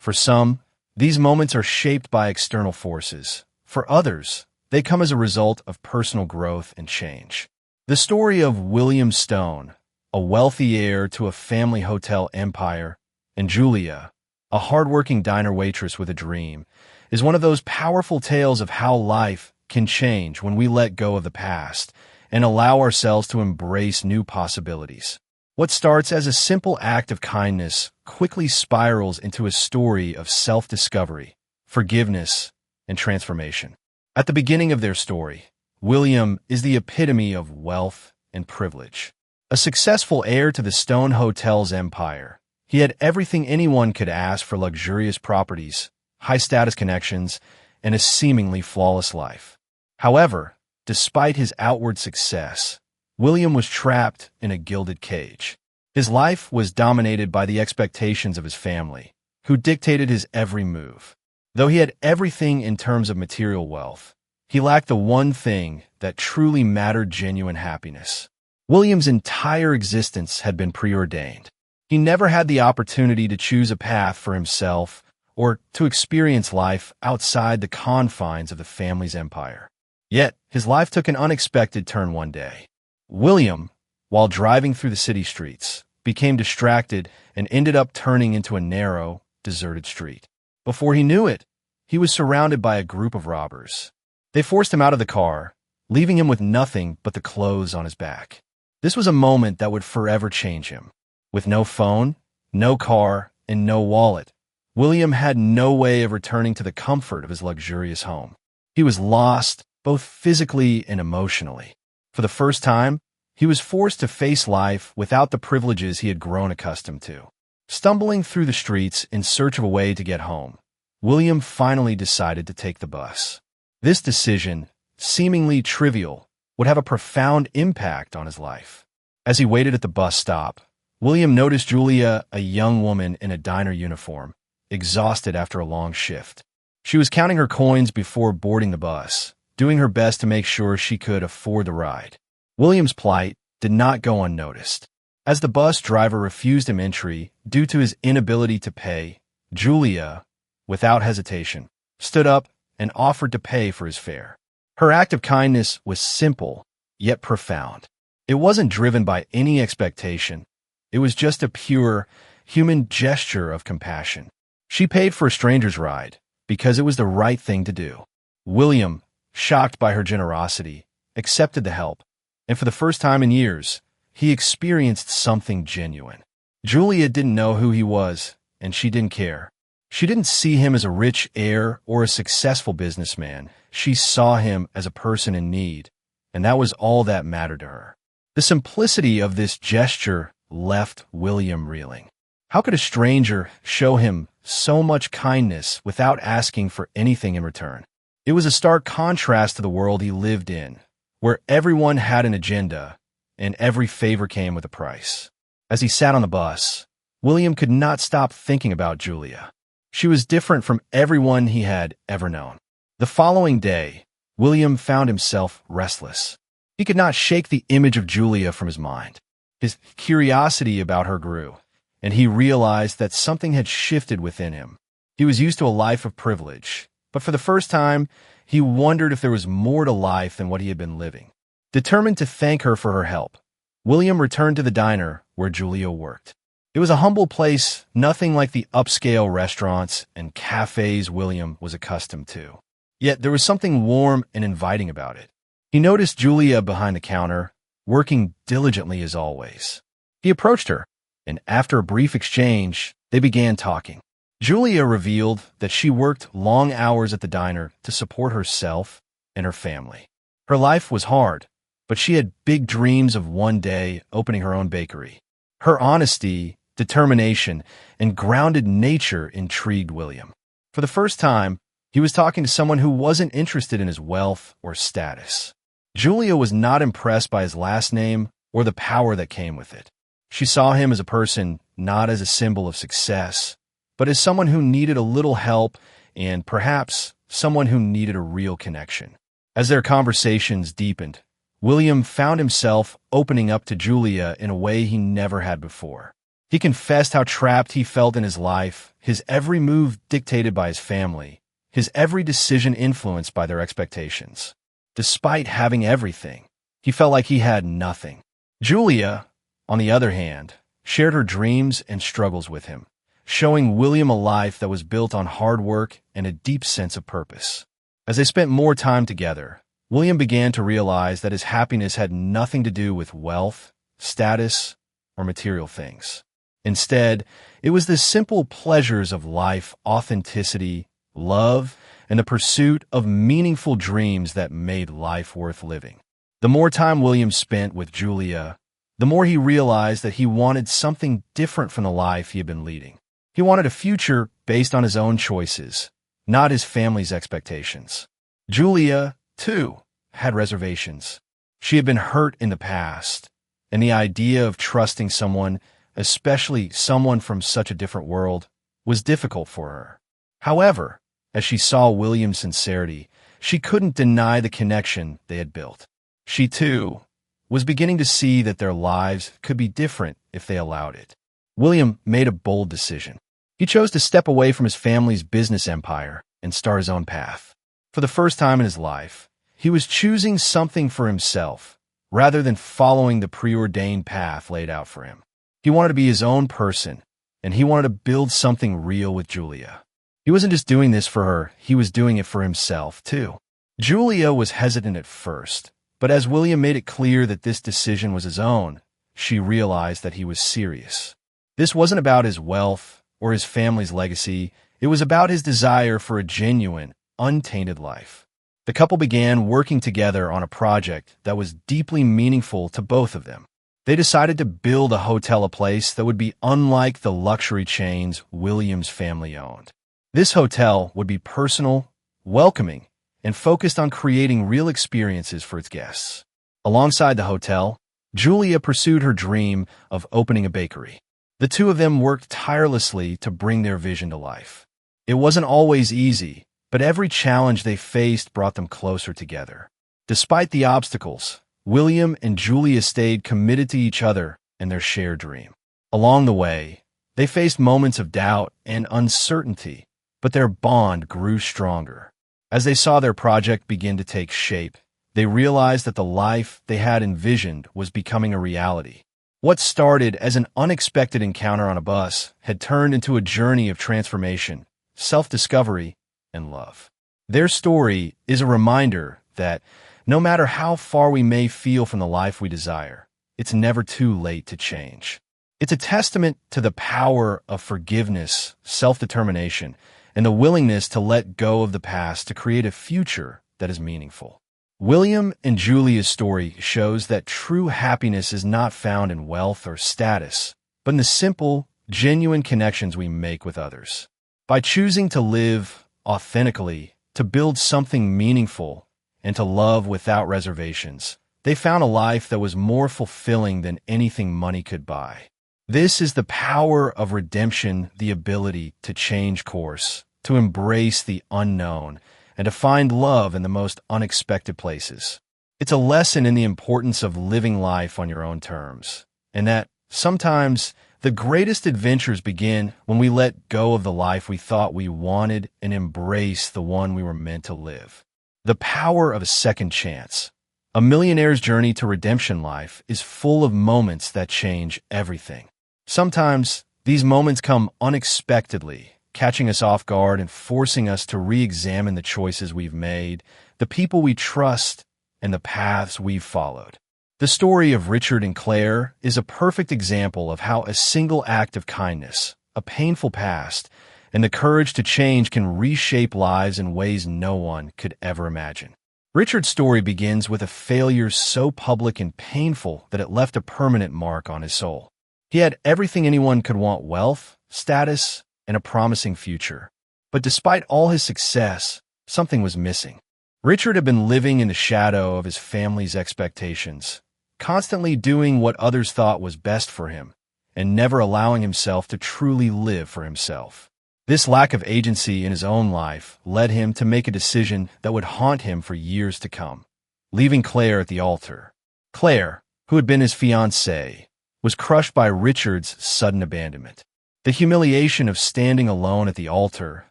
For some, these moments are shaped by external forces. For others, they come as a result of personal growth and change. The story of William Stone, a wealthy heir to a family hotel empire, and Julia, a hardworking diner waitress with a dream, is one of those powerful tales of how life can change when we let go of the past and allow ourselves to embrace new possibilities. What starts as a simple act of kindness quickly spirals into a story of self-discovery, forgiveness, and transformation. At the beginning of their story, William is the epitome of wealth and privilege. A successful heir to the Stone Hotel's empire, he had everything anyone could ask for: luxurious properties, high-status connections, and a seemingly flawless life. However, despite his outward success, William was trapped in a gilded cage. His life was dominated by the expectations of his family, who dictated his every move. Though he had everything in terms of material wealth, he lacked the one thing that truly mattered: genuine happiness. William's entire existence had been preordained. He never had the opportunity to choose a path for himself or to experience life outside the confines of the family's empire. Yet, his life took an unexpected turn one day. William, while driving through the city streets, became distracted and ended up turning into a narrow, deserted street. Before he knew it, he was surrounded by a group of robbers. They forced him out of the car, leaving him with nothing but the clothes on his back. This was a moment that would forever change him. With no phone, no car, and no wallet, William had no way of returning to the comfort of his luxurious home. He was lost, both physically and emotionally. For the first time, he was forced to face life without the privileges he had grown accustomed to. Stumbling through the streets in search of a way to get home, William finally decided to take the bus. This decision, seemingly trivial, would have a profound impact on his life. As he waited at the bus stop, William noticed Julia, a young woman in a diner uniform, exhausted after a long shift. She was counting her coins before boarding the bus, doing her best to make sure she could afford the ride. William's plight did not go unnoticed. As the bus driver refused him entry due to his inability to pay, Julia, without hesitation, stood up and offered to pay for his fare. Her act of kindness was simple, yet profound. It wasn't driven by any expectation. It was just a pure, human gesture of compassion. She paid for a stranger's ride because it was the right thing to do. William, shocked by her generosity, accepted the help, and for the first time in years, he experienced something genuine. Julia didn't know who he was, and she didn't care. She didn't see him as a rich heir or a successful businessman. She saw him as a person in need, and that was all that mattered to her. The simplicity of this gesture left William reeling. How could a stranger show him so much kindness without asking for anything in return? It was a stark contrast to the world he lived in, where everyone had an agenda and every favor came with a price. As he sat on the bus, William could not stop thinking about Julia. She was different from everyone he had ever known. The following day, William found himself restless. He could not shake the image of Julia from his mind. His curiosity about her grew, and he realized that something had shifted within him. He was used to a life of privilege, but for the first time, he wondered if there was more to life than what he had been living. Determined to thank her for her help, William returned to the diner where Julia worked. It was a humble place, nothing like the upscale restaurants and cafes William was accustomed to. Yet there was something warm and inviting about it. He noticed Julia behind the counter, working diligently as always. He approached her, and after a brief exchange, they began talking. Julia revealed that she worked long hours at the diner to support herself and her family. Her life was hard, but she had big dreams of one day opening her own bakery. Her honesty, determination, and grounded nature intrigued William. For the first time, he was talking to someone who wasn't interested in his wealth or status. Julia was not impressed by his last name or the power that came with it. She saw him as a person, not as a symbol of success, but as someone who needed a little help and perhaps someone who needed a real connection. As their conversations deepened, William found himself opening up to Julia in a way he never had before. He confessed how trapped he felt in his life, his every move dictated by his family, his every decision influenced by their expectations. Despite having everything, he felt like he had nothing. Julia, on the other hand, shared her dreams and struggles with him, showing William a life that was built on hard work and a deep sense of purpose. As they spent more time together, William began to realize that his happiness had nothing to do with wealth, status, or material things. Instead, it was the simple pleasures of life, authenticity, love, and the pursuit of meaningful dreams that made life worth living. The more time William spent with Julia, the more he realized that he wanted something different from the life he had been leading. He wanted a future based on his own choices, not his family's expectations. Julia, too, had reservations. She had been hurt in the past, and the idea of trusting someone, especially someone from such a different world, was difficult for her. However, as she saw William's sincerity, she couldn't deny the connection they had built. She, too, was beginning to see that their lives could be different if they allowed it. William made a bold decision. He chose to step away from his family's business empire and start his own path. For the first time in his life, he was choosing something for himself rather than following the preordained path laid out for him. He wanted to be his own person, and he wanted to build something real with Julia. He wasn't just doing this for her, he was doing it for himself, too. Julia was hesitant at first, but as William made it clear that this decision was his own, she realized that he was serious. This wasn't about his wealth or his family's legacy. It was about his desire for a genuine, untainted life. The couple began working together on a project that was deeply meaningful to both of them. They decided to build a hotel, a place that would be unlike the luxury chains William's family owned. This hotel would be personal, welcoming, and focused on creating real experiences for its guests. Alongside the hotel, Julia pursued her dream of opening a bakery. The two of them worked tirelessly to bring their vision to life. It wasn't always easy, but every challenge they faced brought them closer together. Despite the obstacles, William and Julia stayed committed to each other and their shared dream. Along the way, they faced moments of doubt and uncertainty, but their bond grew stronger. As they saw their project begin to take shape, they realized that the life they had envisioned was becoming a reality. What started as an unexpected encounter on a bus had turned into a journey of transformation, self-discovery, and love. Their story is a reminder that no matter how far we may feel from the life we desire, it's never too late to change. It's a testament to the power of forgiveness, self-determination, and the willingness to let go of the past to create a future that is meaningful. William and Julia's story shows that true happiness is not found in wealth or status, but in the simple, genuine connections we make with others. By choosing to live authentically, to build something meaningful, and to love without reservations, they found a life that was more fulfilling than anything money could buy. This is the power of redemption, the ability to change course, to embrace the unknown, and to find love in the most unexpected places. It's a lesson in the importance of living life on your own terms, and that sometimes the greatest adventures begin when we let go of the life we thought we wanted and embrace the one we were meant to live. The power of a second chance. A millionaire's journey to redemption life is full of moments that change everything. Sometimes these moments come unexpectedly, catching us off guard and forcing us to re-examine the choices we've made, the people we trust, and the paths we've followed. The story of Richard and Claire is a perfect example of how a single act of kindness, a painful past, and the courage to change can reshape lives in ways no one could ever imagine. Richard's story begins with a failure so public and painful that it left a permanent mark on his soul. He had everything anyone could want: wealth, status, and a promising future. But despite all his success, something was missing. Richard had been living in the shadow of his family's expectations, constantly doing what others thought was best for him, and never allowing himself to truly live for himself. This lack of agency in his own life led him to make a decision that would haunt him for years to come, leaving Claire at the altar. Claire, who had been his fiancée, was crushed by Richard's sudden abandonment. The humiliation of standing alone at the altar,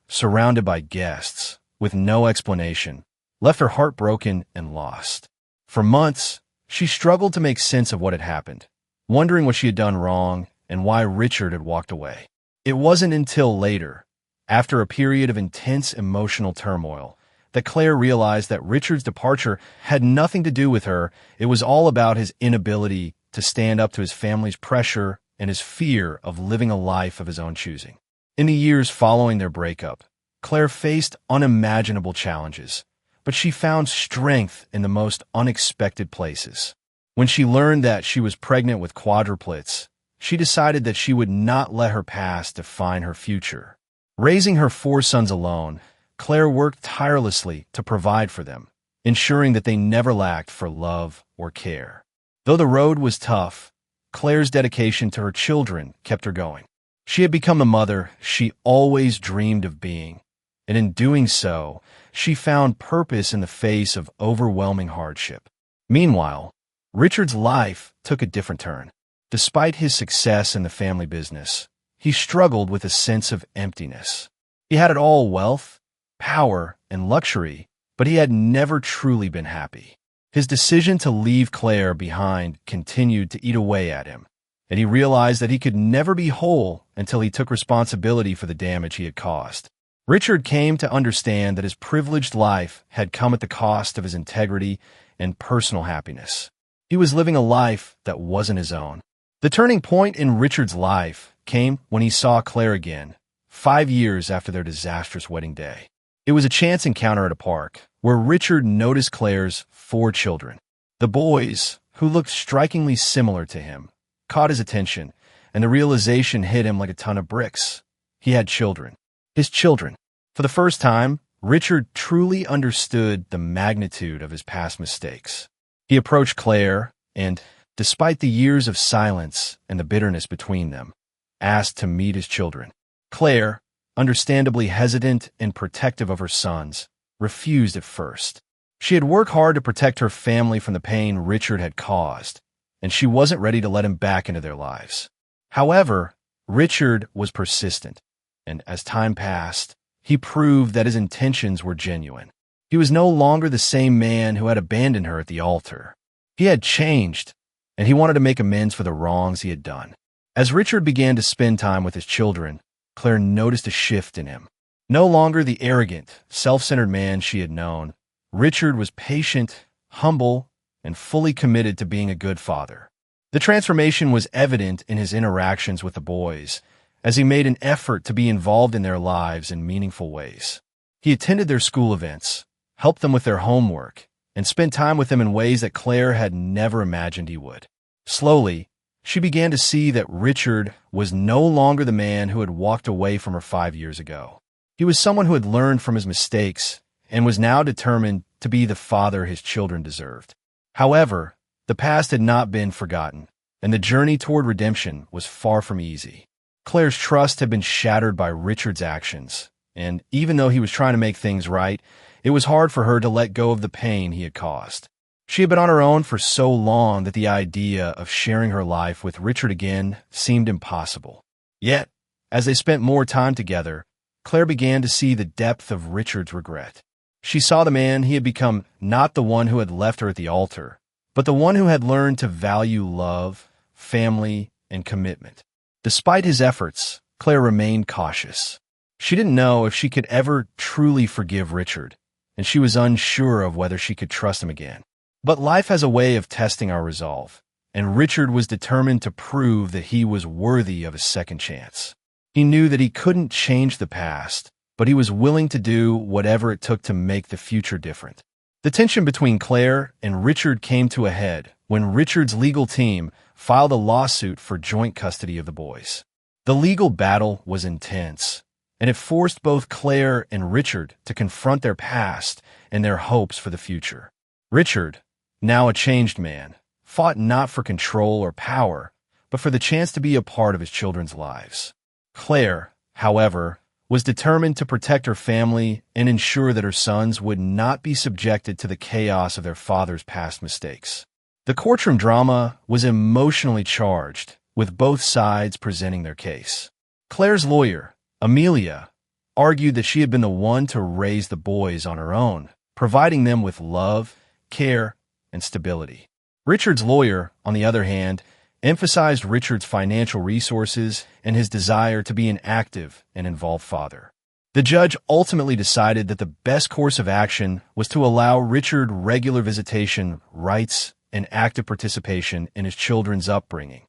surrounded by guests, with no explanation, left her heartbroken and lost. For months, she struggled to make sense of what had happened, wondering what she had done wrong and why Richard had walked away. It wasn't until later, after a period of intense emotional turmoil, that Claire realized that Richard's departure had nothing to do with her. It was all about his inability to stand up to his family's pressure and his fear of living a life of his own choosing. In the years following their breakup, Claire faced unimaginable challenges, but she found strength in the most unexpected places. When she learned that she was pregnant with quadruplets, she decided that she would not let her past define her future. Raising her 4 sons alone, Claire worked tirelessly to provide for them, ensuring that they never lacked for love or care. Though the road was tough, Claire's dedication to her children kept her going. She had become the mother she always dreamed of being, and in doing so, she found purpose in the face of overwhelming hardship. Meanwhile, Richard's life took a different turn. Despite his success in the family business, he struggled with a sense of emptiness. He had it all: wealth, power, and luxury, but he had never truly been happy. His decision to leave Claire behind continued to eat away at him, and he realized that he could never be whole until he took responsibility for the damage he had caused. Richard came to understand that his privileged life had come at the cost of his integrity and personal happiness. He was living a life that wasn't his own. The turning point in Richard's life came when he saw Claire again, 5 years after their disastrous wedding day. It was a chance encounter at a park, where Richard noticed Claire's 4 children. The boys, who looked strikingly similar to him, caught his attention, and the realization hit him like a ton of bricks. He had children. His children. For the first time, Richard truly understood the magnitude of his past mistakes. He approached Claire and, despite the years of silence and the bitterness between them, asked to meet his children. Claire, understandably hesitant and protective of her sons, refused at first. She had worked hard to protect her family from the pain Richard had caused, and she wasn't ready to let him back into their lives. However, Richard was persistent, and as time passed, he proved that his intentions were genuine. He was no longer the same man who had abandoned her at the altar. He had changed, and he wanted to make amends for the wrongs he had done. As Richard began to spend time with his children, Claire noticed a shift in him. No longer the arrogant, self-centered man she had known, Richard was patient, humble, and fully committed to being a good father. The transformation was evident in his interactions with the boys, as he made an effort to be involved in their lives in meaningful ways. He attended their school events, helped them with their homework, and spent time with them in ways that Claire had never imagined he would. Slowly, she began to see that Richard was no longer the man who had walked away from her 5 years ago. He was someone who had learned from his mistakes and was now determined to be the father his children deserved. However, the past had not been forgotten, and the journey toward redemption was far from easy. Claire's trust had been shattered by Richard's actions, and even though he was trying to make things right, it was hard for her to let go of the pain he had caused. She had been on her own for so long that the idea of sharing her life with Richard again seemed impossible. Yet, as they spent more time together, Claire began to see the depth of Richard's regret. She saw the man he had become, not the one who had left her at the altar, but the one who had learned to value love, family, and commitment. Despite his efforts, Claire remained cautious. She didn't know if she could ever truly forgive Richard, and she was unsure of whether she could trust him again. But life has a way of testing our resolve, and Richard was determined to prove that he was worthy of a second chance. He knew that he couldn't change the past, but he was willing to do whatever it took to make the future different. The tension between Claire and Richard came to a head when Richard's legal team filed a lawsuit for joint custody of the boys. The legal battle was intense, and it forced both Claire and Richard to confront their past and their hopes for the future. Richard, now a changed man, fought not for control or power, but for the chance to be a part of his children's lives. Claire, however, was determined to protect her family and ensure that her sons would not be subjected to the chaos of their father's past mistakes. The courtroom drama was emotionally charged, with both sides presenting their case. Claire's lawyer, Amelia, argued that she had been the one to raise the boys on her own, providing them with love, care, and stability. Richard's lawyer, on the other hand, emphasized Richard's financial resources and his desire to be an active and involved father. The judge ultimately decided that the best course of action was to allow Richard regular visitation rights and active participation in his children's upbringing,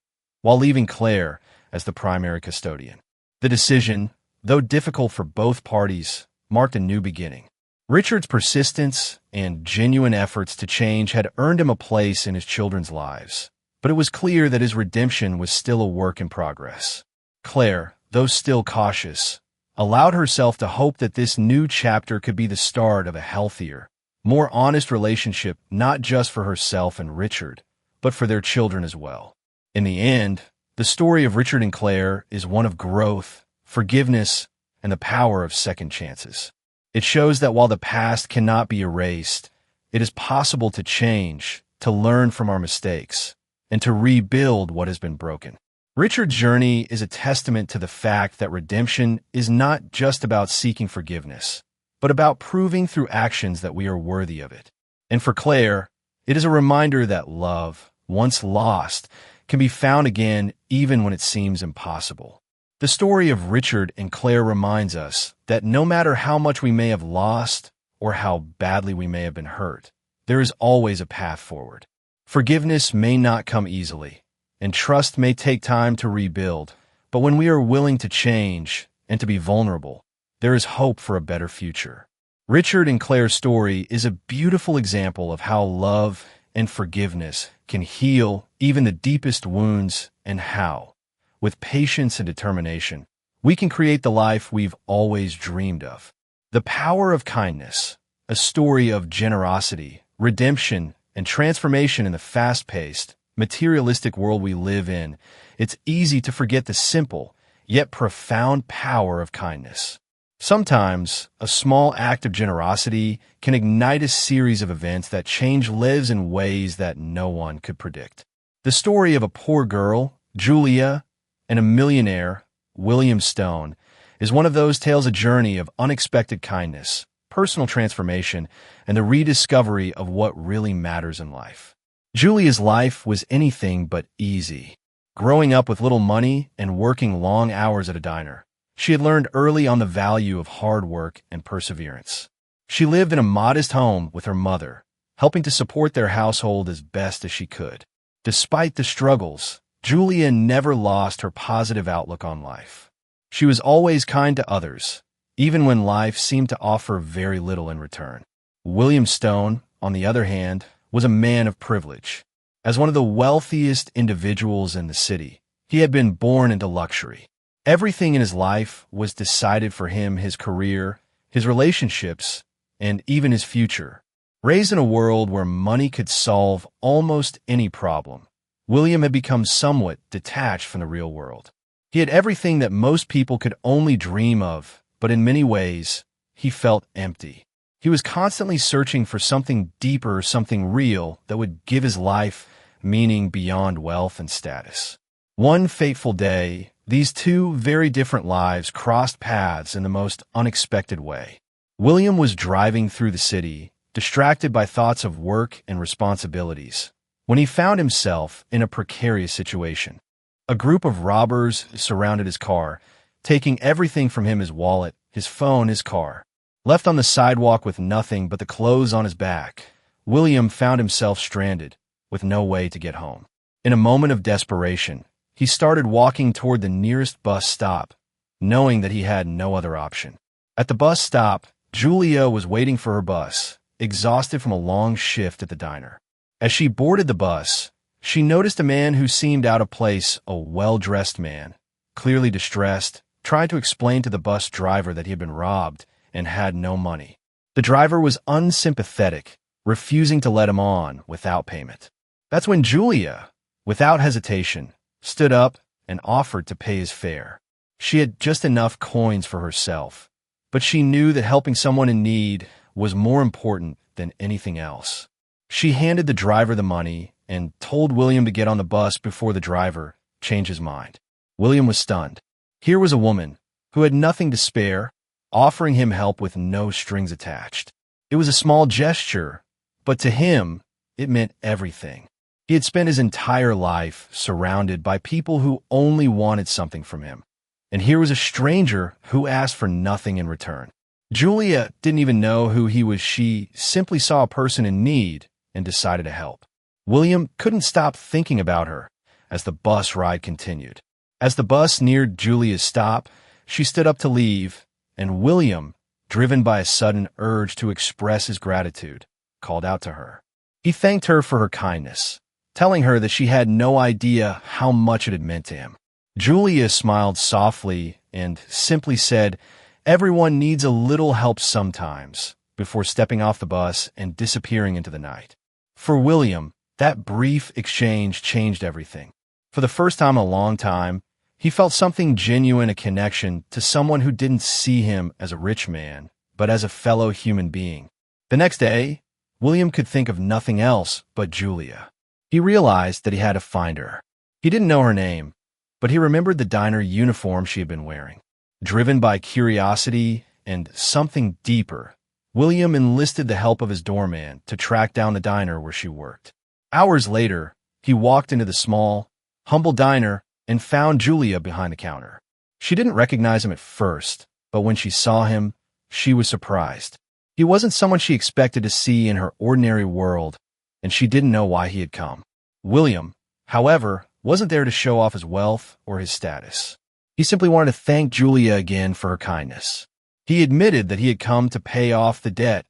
while leaving Claire as the primary custodian. The decision, though difficult for both parties, marked a new beginning. Richard's persistence and genuine efforts to change had earned him a place in his children's lives, but it was clear that his redemption was still a work in progress. Claire, though still cautious, allowed herself to hope that this new chapter could be the start of a healthier, more honest relationship not just for herself and Richard, but for their children as well. In the end, the story of Richard and Claire is one of growth, forgiveness, and the power of second chances. It shows that while the past cannot be erased, it is possible to change, to learn from our mistakes, and to rebuild what has been broken. Richard's journey is a testament to the fact that redemption is not just about seeking forgiveness, but about proving through actions that we are worthy of it. And for Claire, it is a reminder that love, once lost, can be found again even when it seems impossible. The story of Richard and Claire reminds us that no matter how much we may have lost or how badly we may have been hurt, there is always a path forward. Forgiveness may not come easily, and trust may take time to rebuild, but when we are willing to change and to be vulnerable, there is hope for a better future. Richard and Claire's story is a beautiful example of how love and forgiveness can heal even the deepest wounds, and how, with patience and determination, we can create the life we've always dreamed of. The power of kindness, a story of generosity, redemption, and transformation in the fast-paced, materialistic world we live in. It's easy to forget the simple, yet profound power of kindness. Sometimes, a small act of generosity can ignite a series of events that change lives in ways that no one could predict. The story of a poor girl, Julia, and a millionaire, William Stone, is one of those tales, a journey of unexpected kindness, personal transformation, and the rediscovery of what really matters in life. Julia's life was anything but easy. Growing up with little money and working long hours at a diner, she had learned early on the value of hard work and perseverance. She lived in a modest home with her mother, helping to support their household as best as she could. Despite the struggles, Julia never lost her positive outlook on life. She was always kind to others, even when life seemed to offer very little in return. William Stone, on the other hand, was a man of privilege. As one of the wealthiest individuals in the city, he had been born into luxury. Everything in his life was decided for him: his career, his relationships, and even his future. Raised in a world where money could solve almost any problem, William had become somewhat detached from the real world. He had everything that most people could only dream of, but in many ways, he felt empty. He was constantly searching for something deeper, something real that would give his life meaning beyond wealth and status. One fateful day, these two very different lives crossed paths in the most unexpected way. William was driving through the city, distracted by thoughts of work and responsibilities, when he found himself in a precarious situation. A group of robbers surrounded his car, taking everything from him: his wallet, his phone, his car. Left on the sidewalk with nothing but the clothes on his back, William found himself stranded, with no way to get home. In a moment of desperation, he started walking toward the nearest bus stop, knowing that he had no other option. At the bus stop, Julia was waiting for her bus, exhausted from a long shift at the diner. As she boarded the bus, she noticed a man who seemed out of place. A well-dressed man, clearly distressed, tried to explain to the bus driver that he had been robbed and had no money. The driver was unsympathetic, refusing to let him on without payment. That's when Julia, without hesitation, stood up and offered to pay his fare. She had just enough coins for herself, but she knew that helping someone in need was more important than anything else. She handed the driver the money and told William to get on the bus before the driver changed his mind. William was stunned. Here was a woman who had nothing to spare, offering him help with no strings attached. It was a small gesture, but to him, it meant everything. He had spent his entire life surrounded by people who only wanted something from him. And here was a stranger who asked for nothing in return. Julia didn't even know who he was. She simply saw a person in need and decided to help. William couldn't stop thinking about her as the bus ride continued. As the bus neared Julia's stop, she stood up to leave, and William, driven by a sudden urge to express his gratitude, called out to her. He thanked her for her kindness, telling her that she had no idea how much it had meant to him. Julia smiled softly and simply said, "Everyone needs a little help sometimes," before stepping off the bus and disappearing into the night. For William, that brief exchange changed everything. For the first time in a long time, he felt something genuine, a connection to someone who didn't see him as a rich man, but as a fellow human being. The next day, William could think of nothing else but Julia. He realized that he had to find her. He didn't know her name, but he remembered the diner uniform she had been wearing. Driven by curiosity and something deeper, William enlisted the help of his doorman to track down the diner where she worked. Hours later, he walked into the small, humble diner and found Julia behind the counter. She didn't recognize him at first, but when she saw him, she was surprised. He wasn't someone she expected to see in her ordinary world, and she didn't know why he had come. William, however, wasn't there to show off his wealth or his status. He simply wanted to thank Julia again for her kindness. He admitted that he had come to pay off the debt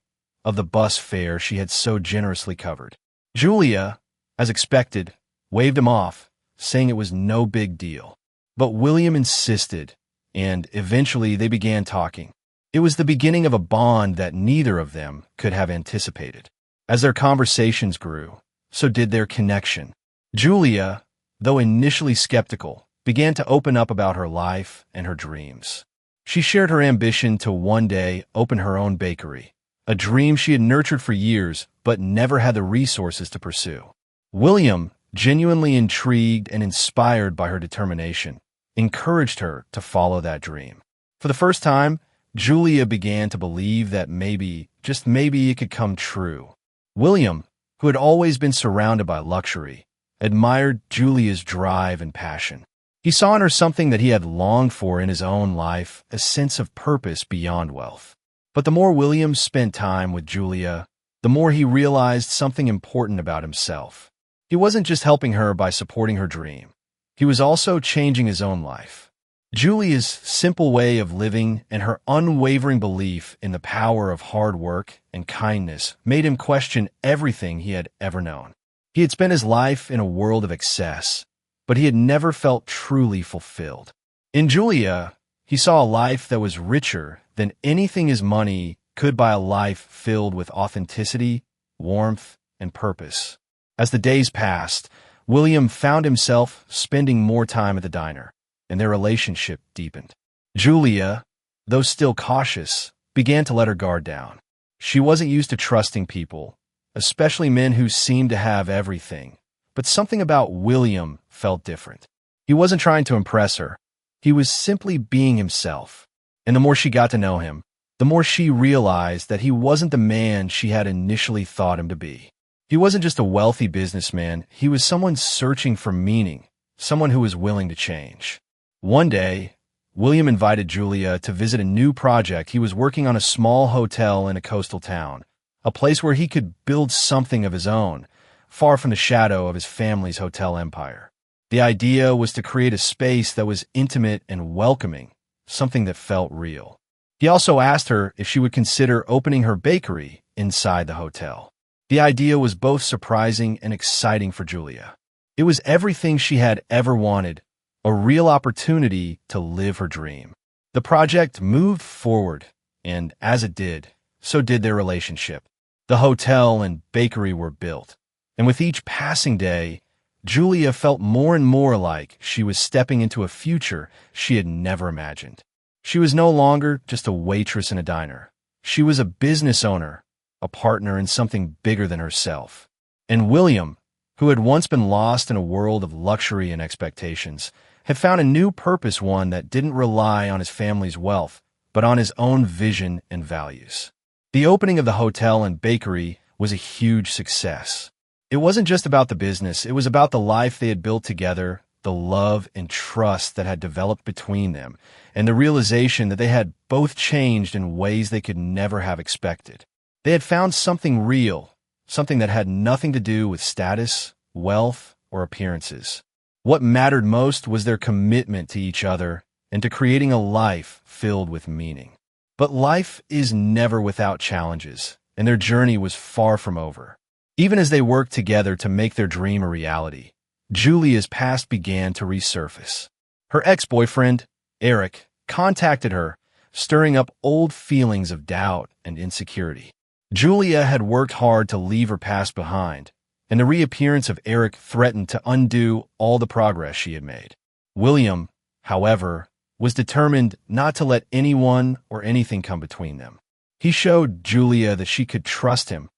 of the bus fare she had so generously covered. Julia, as expected, waved him off, saying it was no big deal. But William insisted, and eventually they began talking. It was the beginning of a bond that neither of them could have anticipated. As their conversations grew, so did their connection. Julia, though initially skeptical, began to open up about her life and her dreams. She shared her ambition to one day open her own bakery, a dream she had nurtured for years but never had the resources to pursue. William, genuinely intrigued and inspired by her determination, encouraged her to follow that dream. For the first time, Julia began to believe that maybe, just maybe, it could come true. William, who had always been surrounded by luxury, admired Julia's drive and passion. He saw in her something that he had longed for in his own life, a sense of purpose beyond wealth. But the more William spent time with Julia, the more he realized something important about himself. He wasn't just helping her by supporting her dream. He was also changing his own life. Julia's simple way of living and her unwavering belief in the power of hard work and kindness made him question everything he had ever known. He had spent his life in a world of excess, but he had never felt truly fulfilled. In Julia, he saw a life that was richer than anything his money could buy, a life filled with authenticity, warmth, and purpose. As the days passed, William found himself spending more time at the diner, and their relationship deepened. Julia, though still cautious, began to let her guard down. She wasn't used to trusting people, especially men who seemed to have everything. But something about William felt different. He wasn't trying to impress her. He was simply being himself. And the more she got to know him, the more she realized that he wasn't the man she had initially thought him to be. He wasn't just a wealthy businessman. He was someone searching for meaning, someone who was willing to change. One day, William invited Julia to visit a new project. He was working on a small hotel in a coastal town, a place where he could build something of his own, far from the shadow of his family's hotel empire. The idea was to create a space that was intimate and welcoming, something that felt real. He also asked her if she would consider opening her bakery inside the hotel. The idea was both surprising and exciting for Julia. It was everything she had ever wanted, a real opportunity to live her dream. The project moved forward, and as it did, so did their relationship. The hotel and bakery were built, and with each passing day, Julia felt more and more like she was stepping into a future she had never imagined. She was no longer just a waitress in a diner. She was a business owner, a partner in something bigger than herself. And William, who had once been lost in a world of luxury and expectations, had found a new purpose, one that didn't rely on his family's wealth, but on his own vision and values. The opening of the hotel and bakery was a huge success. It wasn't just about the business, it was about the life they had built together, the love and trust that had developed between them, and the realization that they had both changed in ways they could never have expected. They had found something real, something that had nothing to do with status, wealth, or appearances. What mattered most was their commitment to each other and to creating a life filled with meaning. But life is never without challenges, and their journey was far from over. Even as they worked together to make their dream a reality, Julia's past began to resurface. Her ex-boyfriend, Eric, contacted her, stirring up old feelings of doubt and insecurity. Julia had worked hard to leave her past behind, and the reappearance of Eric threatened to undo all the progress she had made. William, however, was determined not to let anyone or anything come between them. He showed Julia that she could trust him,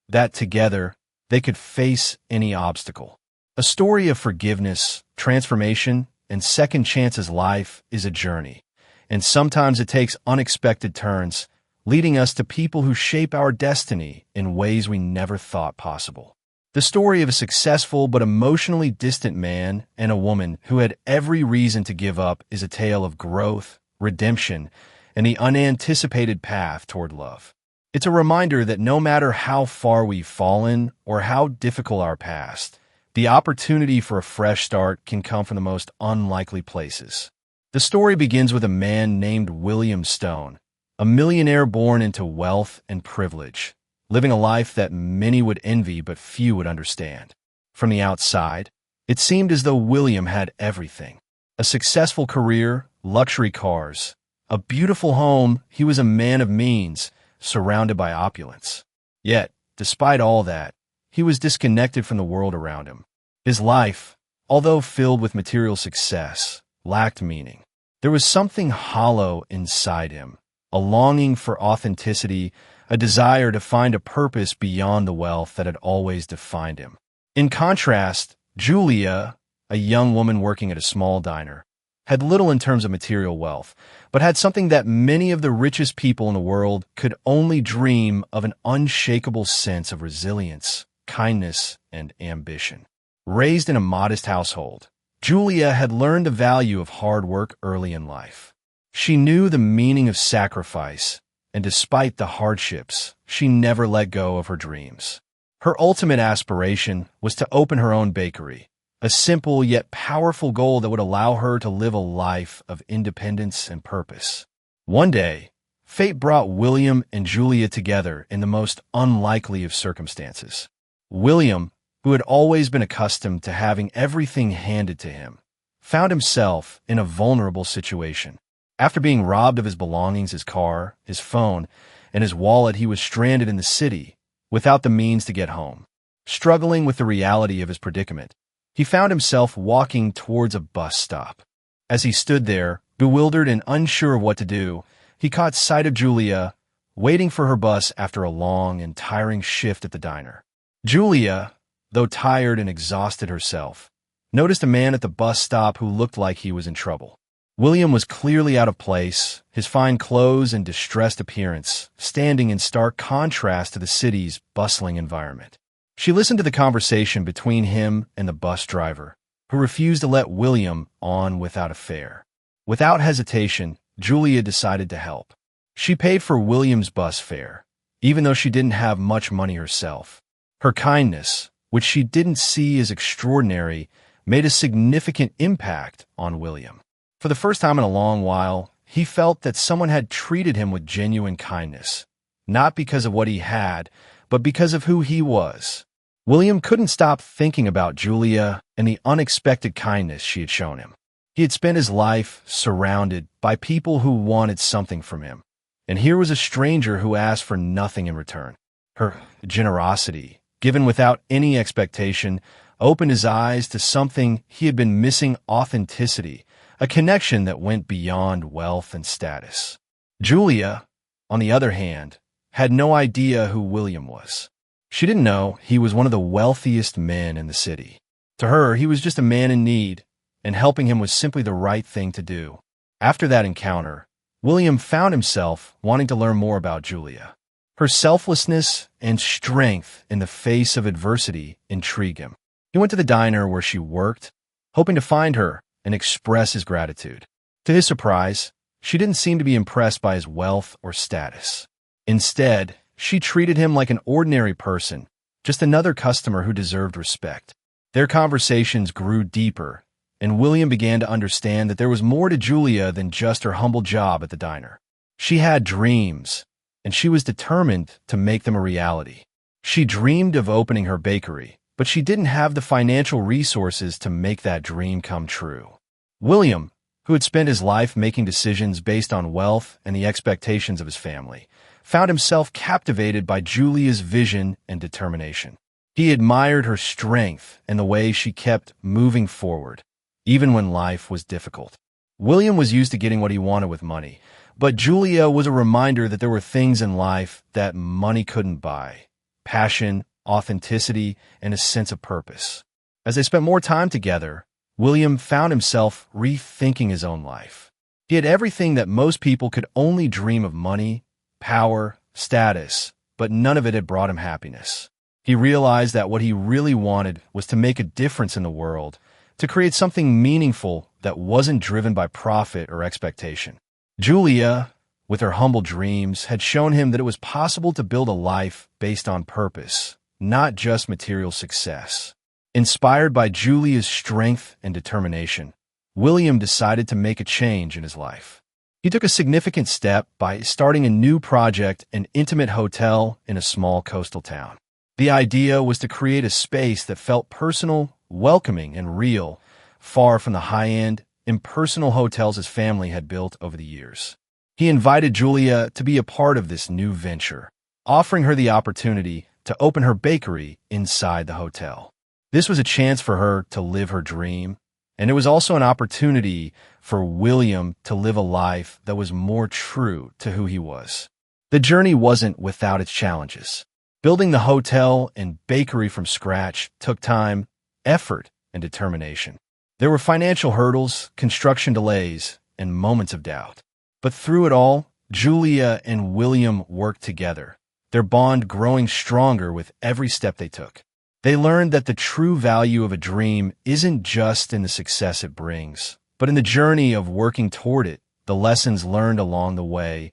that together they could face any obstacle. A story of forgiveness, transformation, and second chances. Life is a journey, and sometimes it takes unexpected turns, leading us to people who shape our destiny in ways we never thought possible. The story of a successful but emotionally distant man and a woman who had every reason to give up is a tale of growth, redemption, and the unanticipated path toward love. It's a reminder that no matter how far we've fallen or how difficult our past, the opportunity for a fresh start can come from the most unlikely places. The story begins with a man named William Stone, a millionaire born into wealth and privilege, living a life that many would envy but few would understand. From the outside, it seemed as though William had everything: a successful career, luxury cars, a beautiful home. He was a man of means, surrounded by opulence. Yet, despite all that, he was disconnected from the world around him. His life, although filled with material success, lacked meaning. There was something hollow inside him, a longing for authenticity, a desire to find a purpose beyond the wealth that had always defined him. In contrast, Julia, a young woman working at a small diner, had little in terms of material wealth, but had something that many of the richest people in the world could only dream of: an unshakable sense of resilience, kindness, and ambition. Raised in a modest household, Julia had learned the value of hard work early in life. She knew the meaning of sacrifice, and despite the hardships, she never let go of her dreams. Her ultimate aspiration was to open her own bakery, a simple yet powerful goal that would allow her to live a life of independence and purpose. One day, fate brought William and Julia together in the most unlikely of circumstances. William, who had always been accustomed to having everything handed to him, found himself in a vulnerable situation. After being robbed of his belongings, his car, his phone, and his wallet, he was stranded in the city without the means to get home. Struggling with the reality of his predicament, he found himself walking towards a bus stop. As he stood there, bewildered and unsure of what to do, he caught sight of Julia, waiting for her bus after a long and tiring shift at the diner. Julia, though tired and exhausted herself, noticed a man at the bus stop who looked like he was in trouble. William was clearly out of place, his fine clothes and distressed appearance standing in stark contrast to the city's bustling environment. She listened to the conversation between him and the bus driver, who refused to let William on without a fare. Without hesitation, Julia decided to help. She paid for William's bus fare, even though she didn't have much money herself. Her kindness, which she didn't see as extraordinary, made a significant impact on William. For the first time in a long while, he felt that someone had treated him with genuine kindness, not because of what he had, but because of who he was. William couldn't stop thinking about Julia and the unexpected kindness she had shown him. He had spent his life surrounded by people who wanted something from him, and here was a stranger who asked for nothing in return. Her generosity, given without any expectation, opened his eyes to something he had been missing: authenticity, a connection that went beyond wealth and status. Julia, on the other hand, had no idea who William was. She didn't know he was one of the wealthiest men in the city. To her, he was just a man in need, and helping him was simply the right thing to do. After that encounter, William found himself wanting to learn more about Julia. Her selflessness and strength in the face of adversity intrigued him. He went to the diner where she worked, hoping to find her and express his gratitude. To his surprise, she didn't seem to be impressed by his wealth or status. Instead, she treated him like an ordinary person, just another customer who deserved respect. Their conversations grew deeper, and William began to understand that there was more to Julia than just her humble job at the diner. She had dreams, and she was determined to make them a reality. She dreamed of opening her bakery, but she didn't have the financial resources to make that dream come true. William, who had spent his life making decisions based on wealth and the expectations of his family, found himself captivated by Julia's vision and determination. He admired her strength and the way she kept moving forward, even when life was difficult. William was used to getting what he wanted with money, but Julia was a reminder that there were things in life that money couldn't buy: passion, authenticity, and a sense of purpose. As they spent more time together, William found himself rethinking his own life. He had everything that most people could only dream of: money, power, status, but none of it had brought him happiness. He realized that what he really wanted was to make a difference in the world, to create something meaningful that wasn't driven by profit or expectation. Julia, with her humble dreams, had shown him that it was possible to build a life based on purpose, not just material success. Inspired by Julia's strength and determination, William decided to make a change in his life. He took a significant step by starting a new project, an intimate hotel in a small coastal town. The idea was to create a space that felt personal, welcoming, and real, far from the high-end, impersonal hotels his family had built over the years. He invited Julia to be a part of this new venture, offering her the opportunity to open her bakery inside the hotel. This was a chance for her to live her dream, and it was also an opportunity for William to live a life that was more true to who he was. The journey wasn't without its challenges. Building the hotel and bakery from scratch took time, effort, and determination. There were financial hurdles, construction delays, and moments of doubt. But through it all, Julia and William worked together, their bond growing stronger with every step they took. They learned that the true value of a dream isn't just in the success it brings, but in the journey of working toward it, the lessons learned along the way,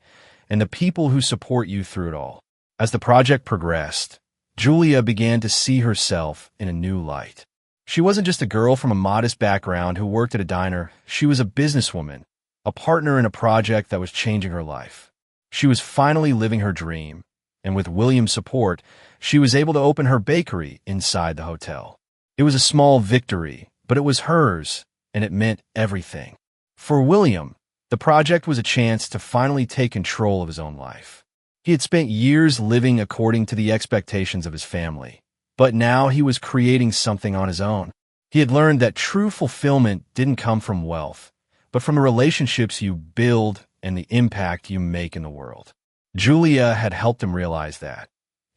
and the people who support you through it all. As the project progressed, Julia began to see herself in a new light. She wasn't just a girl from a modest background who worked at a diner. She was a businesswoman, a partner in a project that was changing her life. She was finally living her dream, and with William's support, she was able to open her bakery inside the hotel. It was a small victory, but it was hers, and it meant everything. For William, the project was a chance to finally take control of his own life. He had spent years living according to the expectations of his family, but now he was creating something on his own. He had learned that true fulfillment didn't come from wealth, but from the relationships you build and the impact you make in the world. Julia had helped him realize that,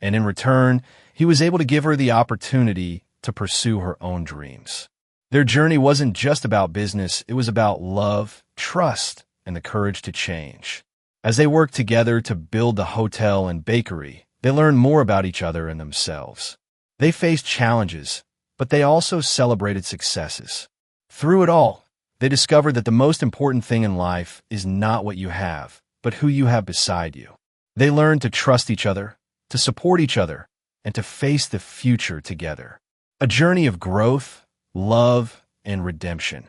and in return, he was able to give her the opportunity to pursue her own dreams. Their journey wasn't just about business, it was about love, trust, and the courage to change. As they worked together to build the hotel and bakery, they learned more about each other and themselves. They faced challenges, but they also celebrated successes. Through it all, they discovered that the most important thing in life is not what you have, but who you have beside you. They learned to trust each other, to support each other, and to face the future together. A journey of growth, love, and redemption.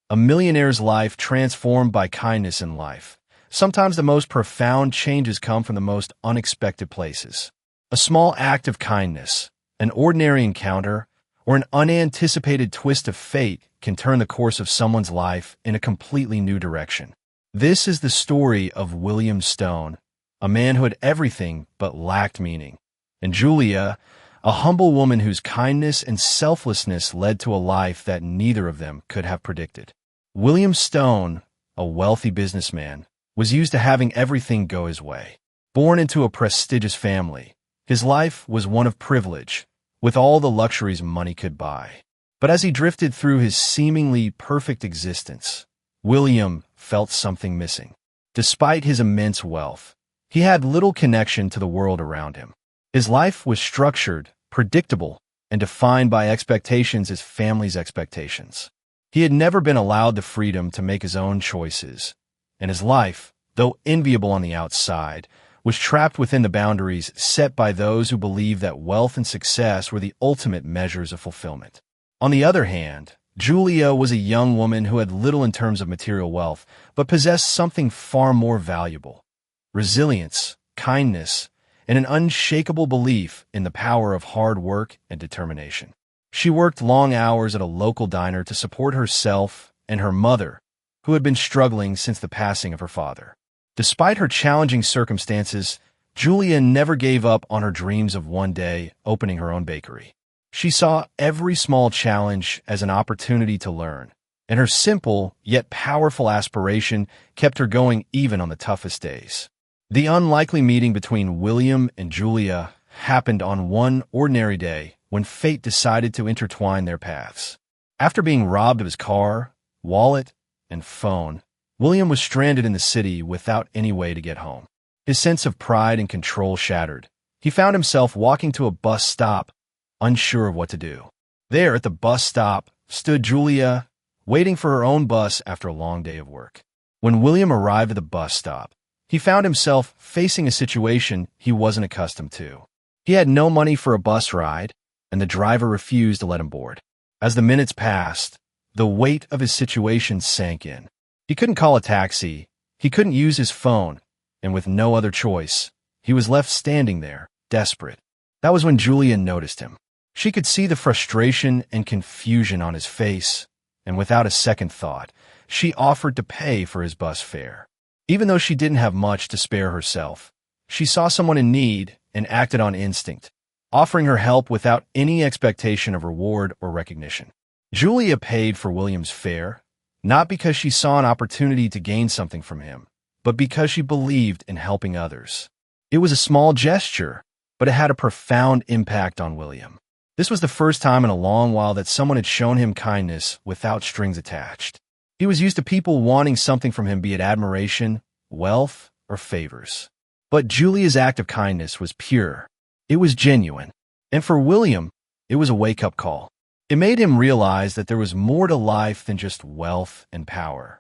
A millionaire's life transformed by kindness in life. Sometimes the most profound changes come from the most unexpected places. A small act of kindness, an ordinary encounter, or an unanticipated twist of fate can turn the course of someone's life in a completely new direction. This is the story of William Stone, a man who had everything but lacked meaning, and Julia, a humble woman whose kindness and selflessness led to a life that neither of them could have predicted. William Stone, a wealthy businessman, was used to having everything go his way. Born into a prestigious family, his life was one of privilege, with all the luxuries money could buy. But as he drifted through his seemingly perfect existence, William felt something missing. Despite his immense wealth, he had little connection to the world around him. His life was structured, predictable, and defined by his family's expectations. He had never been allowed the freedom to make his own choices, and his life, though enviable on the outside, was trapped within the boundaries set by those who believed that wealth and success were the ultimate measures of fulfillment. On the other hand, Julia was a young woman who had little in terms of material wealth, but possessed something far more valuable: resilience, kindness, and an unshakable belief in the power of hard work and determination. She worked long hours at a local diner to support herself and her mother, who had been struggling since the passing of her father. Despite her challenging circumstances, Julia never gave up on her dreams of one day opening her own bakery. She saw every small challenge as an opportunity to learn, and her simple yet powerful aspiration kept her going even on the toughest days. The unlikely meeting between William and Julia happened on one ordinary day when fate decided to intertwine their paths. After being robbed of his car, wallet, and phone, William was stranded in the city without any way to get home. His sense of pride and control shattered. He found himself walking to a bus stop, unsure of what to do. There at the bus stop stood Julia, waiting for her own bus after a long day of work. When William arrived at the bus stop, he found himself facing a situation he wasn't accustomed to. He had no money for a bus ride, and the driver refused to let him board. As the minutes passed, the weight of his situation sank in. He couldn't call a taxi, he couldn't use his phone, and with no other choice, he was left standing there, desperate. That was when Julia noticed him. She could see the frustration and confusion on his face, and without a second thought, she offered to pay for his bus fare. Even though she didn't have much to spare herself, she saw someone in need and acted on instinct, offering her help without any expectation of reward or recognition. Julia paid for William's fare, not because she saw an opportunity to gain something from him, but because she believed in helping others. It was a small gesture, but it had a profound impact on William. This was the first time in a long while that someone had shown him kindness without strings attached. He was used to people wanting something from him, be it admiration, wealth, or favors. But Julia's act of kindness was pure. It was genuine. And for William, it was a wake-up call. It made him realize that there was more to life than just wealth and power.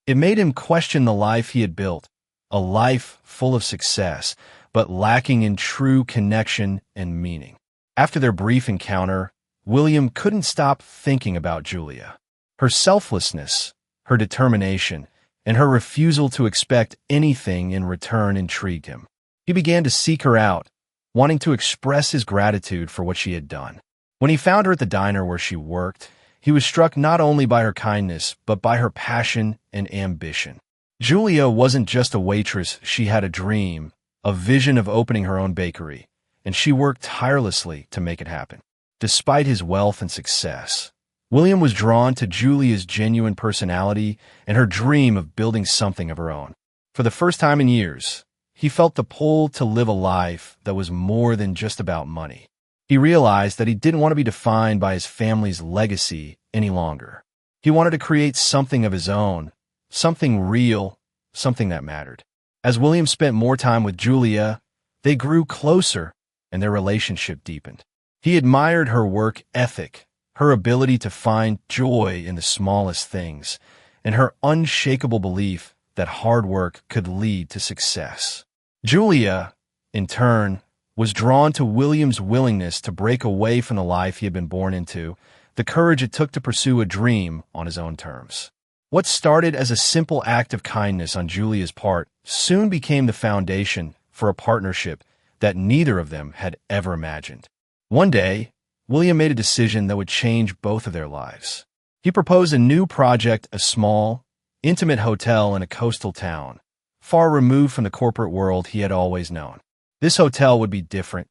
It made him question the life he had built, a life full of success, but lacking in true connection and meaning. After their brief encounter, William couldn't stop thinking about Julia. Her selflessness, her determination, and her refusal to expect anything in return intrigued him. He began to seek her out, wanting to express his gratitude for what she had done. When he found her at the diner where she worked, he was struck not only by her kindness, but by her passion and ambition. Julia wasn't just a waitress, she had a dream, a vision of opening her own bakery, and she worked tirelessly to make it happen. Despite his wealth and success, William was drawn to Julia's genuine personality and her dream of building something of her own. For the first time in years, he felt the pull to live a life that was more than just about money. He realized that he didn't want to be defined by his family's legacy any longer. He wanted to create something of his own, something real, something that mattered. As William spent more time with Julia, they grew closer and their relationship deepened. He admired her work ethic, her ability to find joy in the smallest things, and her unshakable belief that hard work could lead to success. Julia, in turn, was drawn to William's willingness to break away from the life he had been born into, the courage it took to pursue a dream on his own terms. What started as a simple act of kindness on Julia's part soon became the foundation for a partnership that neither of them had ever imagined. One day, William made a decision that would change both of their lives. He proposed a new project, a small, intimate hotel in a coastal town, far removed from the corporate world he had always known. This hotel would be different.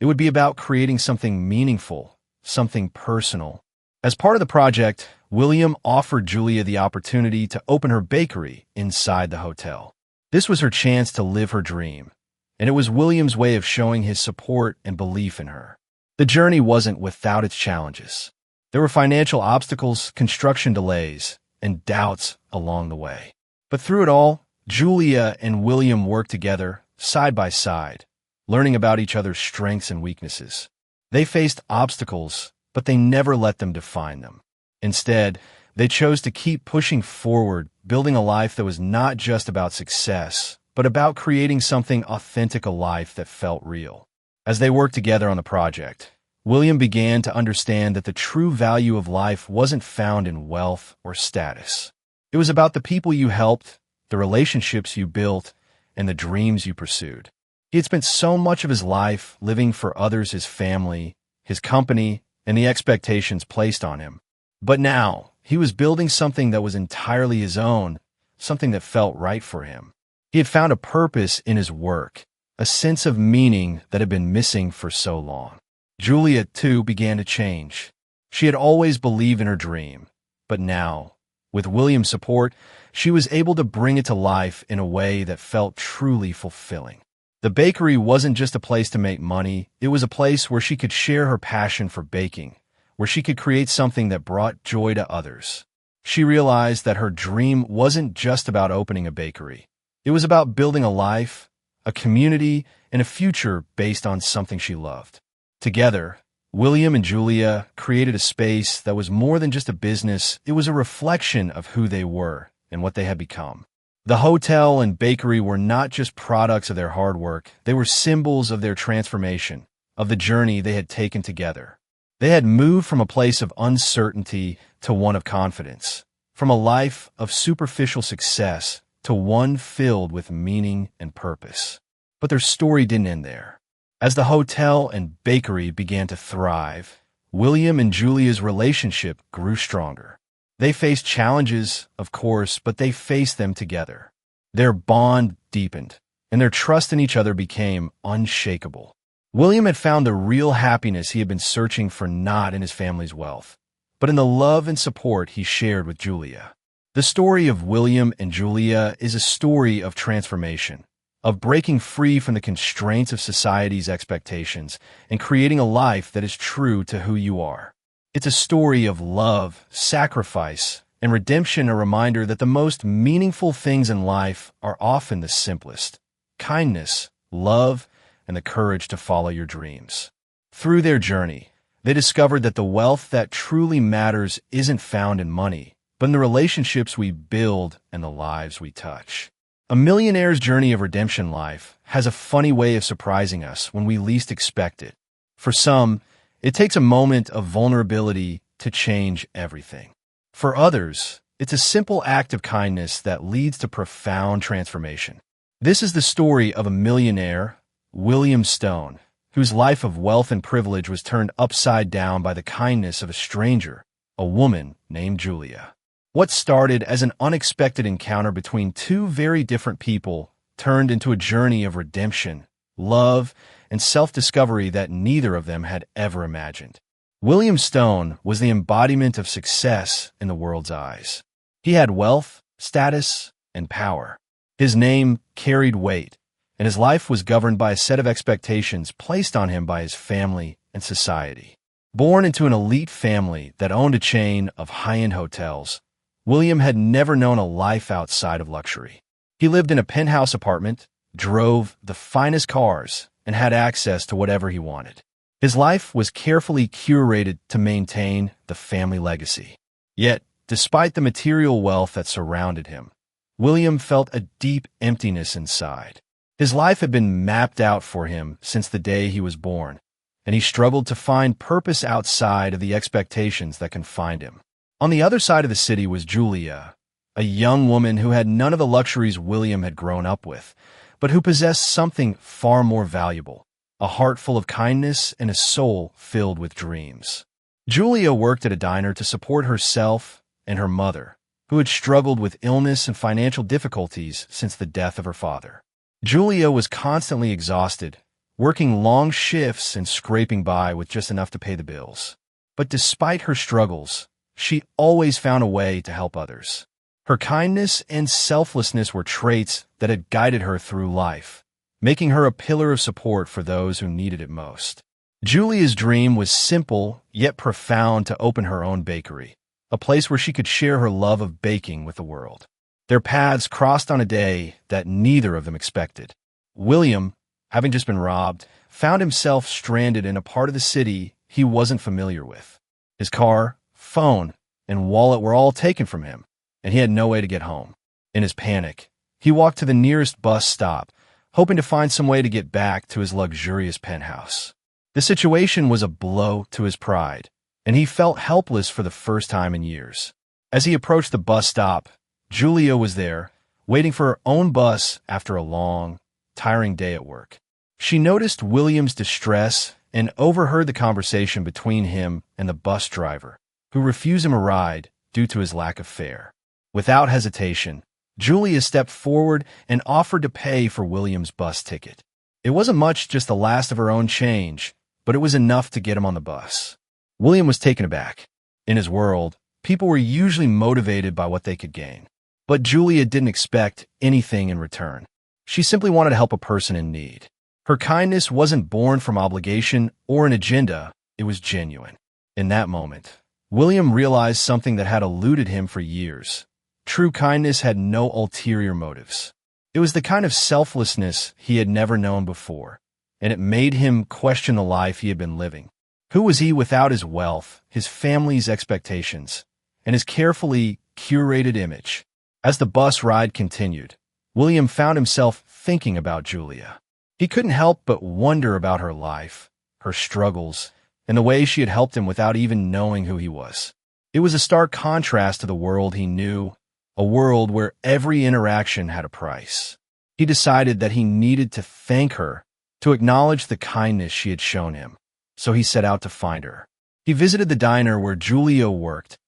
It would be about creating something meaningful, something personal. As part of the project, William offered Julia the opportunity to open her bakery inside the hotel. This was her chance to live her dream, and it was William's way of showing his support and belief in her. The journey wasn't without its challenges. There were financial obstacles, construction delays, and doubts along the way. But through it all, Julia and William worked together, side by side, learning about each other's strengths and weaknesses. They faced obstacles, but they never let them define them. Instead, they chose to keep pushing forward, building a life that was not just about success, but about creating something authentic, a life that felt real. As they worked together on the project, William began to understand that the true value of life wasn't found in wealth or status. It was about the people you helped, the relationships you built, and the dreams you pursued. He had spent so much of his life living for others, his family, his company, and the expectations placed on him. But now, he was building something that was entirely his own, something that felt right for him. He had found a purpose in his work, a sense of meaning that had been missing for so long. Julia, too, began to change. She had always believed in her dream, but now, with William's support, she was able to bring it to life in a way that felt truly fulfilling. The bakery wasn't just a place to make money, it was a place where she could share her passion for baking, where she could create something that brought joy to others. She realized that her dream wasn't just about opening a bakery. It was about building a life, a community, and a future based on something she loved. Together, William and Julia created a space that was more than just a business, it was a reflection of who they were and what they had become. The hotel and bakery were not just products of their hard work, they were symbols of their transformation, of the journey they had taken together. They had moved from a place of uncertainty to one of confidence, from a life of superficial success to one filled with meaning and purpose. But their story didn't end there. As the hotel and bakery began to thrive, William and Julia's relationship grew stronger. They faced challenges, of course, but they faced them together. Their bond deepened, and their trust in each other became unshakable. William had found the real happiness he had been searching for, not in his family's wealth, but in the love and support he shared with Julia. The story of William and Julia is a story of transformation, of breaking free from the constraints of society's expectations and creating a life that is true to who you are. It's a story of love, sacrifice, and redemption, a reminder that the most meaningful things in life are often the simplest: kindness, love, and the courage to follow your dreams. Through their journey, they discovered that the wealth that truly matters isn't found in money, but in the relationships we build and the lives we touch. A millionaire's journey of redemption life has a funny way of surprising us when we least expect it. For some, it takes a moment of vulnerability to change everything. For others, it's a simple act of kindness that leads to profound transformation. This is the story of a millionaire, William Stone, whose life of wealth and privilege was turned upside down by the kindness of a stranger, a woman named Julia. What started as an unexpected encounter between two very different people turned into a journey of redemption, love, and self-discovery that neither of them had ever imagined. William Stone was the embodiment of success in the world's eyes. He had wealth, status, and power. His name carried weight, and his life was governed by a set of expectations placed on him by his family and society. Born into an elite family that owned a chain of high-end hotels, William had never known a life outside of luxury. He lived in a penthouse apartment, drove the finest cars, and had access to whatever he wanted. His life was carefully curated to maintain the family legacy. Yet, despite the material wealth that surrounded him, William felt a deep emptiness inside. His life had been mapped out for him since the day he was born, and he struggled to find purpose outside of the expectations that confined him. On the other side of the city was Julia, a young woman who had none of the luxuries William had grown up with, but who possessed something far more valuable, a heart full of kindness and a soul filled with dreams. Julia worked at a diner to support herself and her mother, who had struggled with illness and financial difficulties since the death of her father. Julia was constantly exhausted, working long shifts and scraping by with just enough to pay the bills. But despite her struggles, she always found a way to help others. Her kindness and selflessness were traits that had guided her through life, making her a pillar of support for those who needed it most. Julia's dream was simple yet profound: to open her own bakery, a place where she could share her love of baking with the world. Their paths crossed on a day that neither of them expected. William, having just been robbed, found himself stranded in a part of the city he wasn't familiar with. His car, phone, and wallet were all taken from him, and he had no way to get home. In his panic, he walked to the nearest bus stop, hoping to find some way to get back to his luxurious penthouse. The situation was a blow to his pride, and he felt helpless for the first time in years. As he approached the bus stop, Julia was there, waiting for her own bus after a long, tiring day at work. She noticed William's distress and overheard the conversation between him and the bus driver, who refused him a ride due to his lack of fare. Without hesitation, Julia stepped forward and offered to pay for William's bus ticket. It wasn't much, just the last of her own change, but it was enough to get him on the bus. William was taken aback. In his world, people were usually motivated by what they could gain. But Julia didn't expect anything in return. She simply wanted to help a person in need. Her kindness wasn't born from obligation or an agenda, it was genuine. In that moment, William realized something that had eluded him for years. True kindness had no ulterior motives. It was the kind of selflessness he had never known before, and it made him question the life he had been living. Who was he without his wealth, his family's expectations, and his carefully curated image? As the bus ride continued, William found himself thinking about Julia. He couldn't help but wonder about her life, her struggles, and the way she had helped him without even knowing who he was. It was a stark contrast to the world he knew, a world where every interaction had a price. He decided that he needed to thank her, to acknowledge the kindness she had shown him, so he set out to find her. He visited the diner where Julia worked,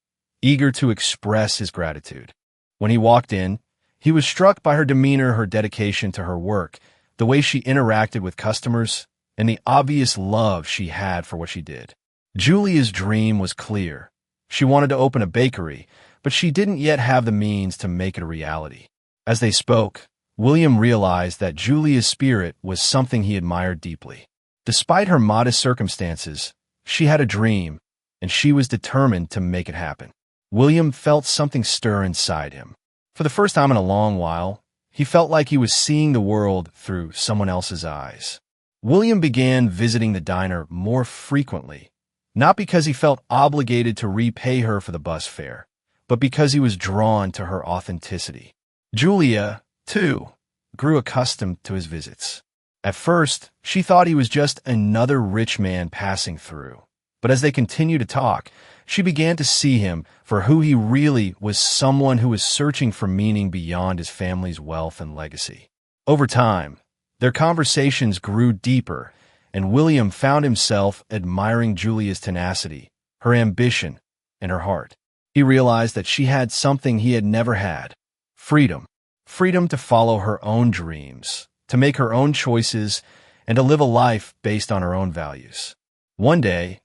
eager to express his gratitude. When he walked in, he was struck by her demeanor, her dedication to her work, the way she interacted with customers, and the obvious love she had for what she did. Julia's dream was clear. She wanted to open a bakery, but she didn't yet have the means to make it a reality. As they spoke, William realized that Julia's spirit was something he admired deeply. Despite her modest circumstances, she had a dream, and she was determined to make it happen. William felt something stir inside him. For the first time in a long while, he felt like he was seeing the world through someone else's eyes. William began visiting the diner more frequently, not because he felt obligated to repay her for the bus fare, but because he was drawn to her authenticity. Julia, too, grew accustomed to his visits. At first, she thought he was just another rich man passing through. But as they continued to talk, she began to see him for who he really was, someone who was searching for meaning beyond his family's wealth and legacy. Over time, their conversations grew deeper, and William found himself admiring Julia's tenacity, her ambition, and her heart. He realized that she had something he had never had: freedom. Freedom to follow her own dreams, to make her own choices, and to live a life based on her own values. One day,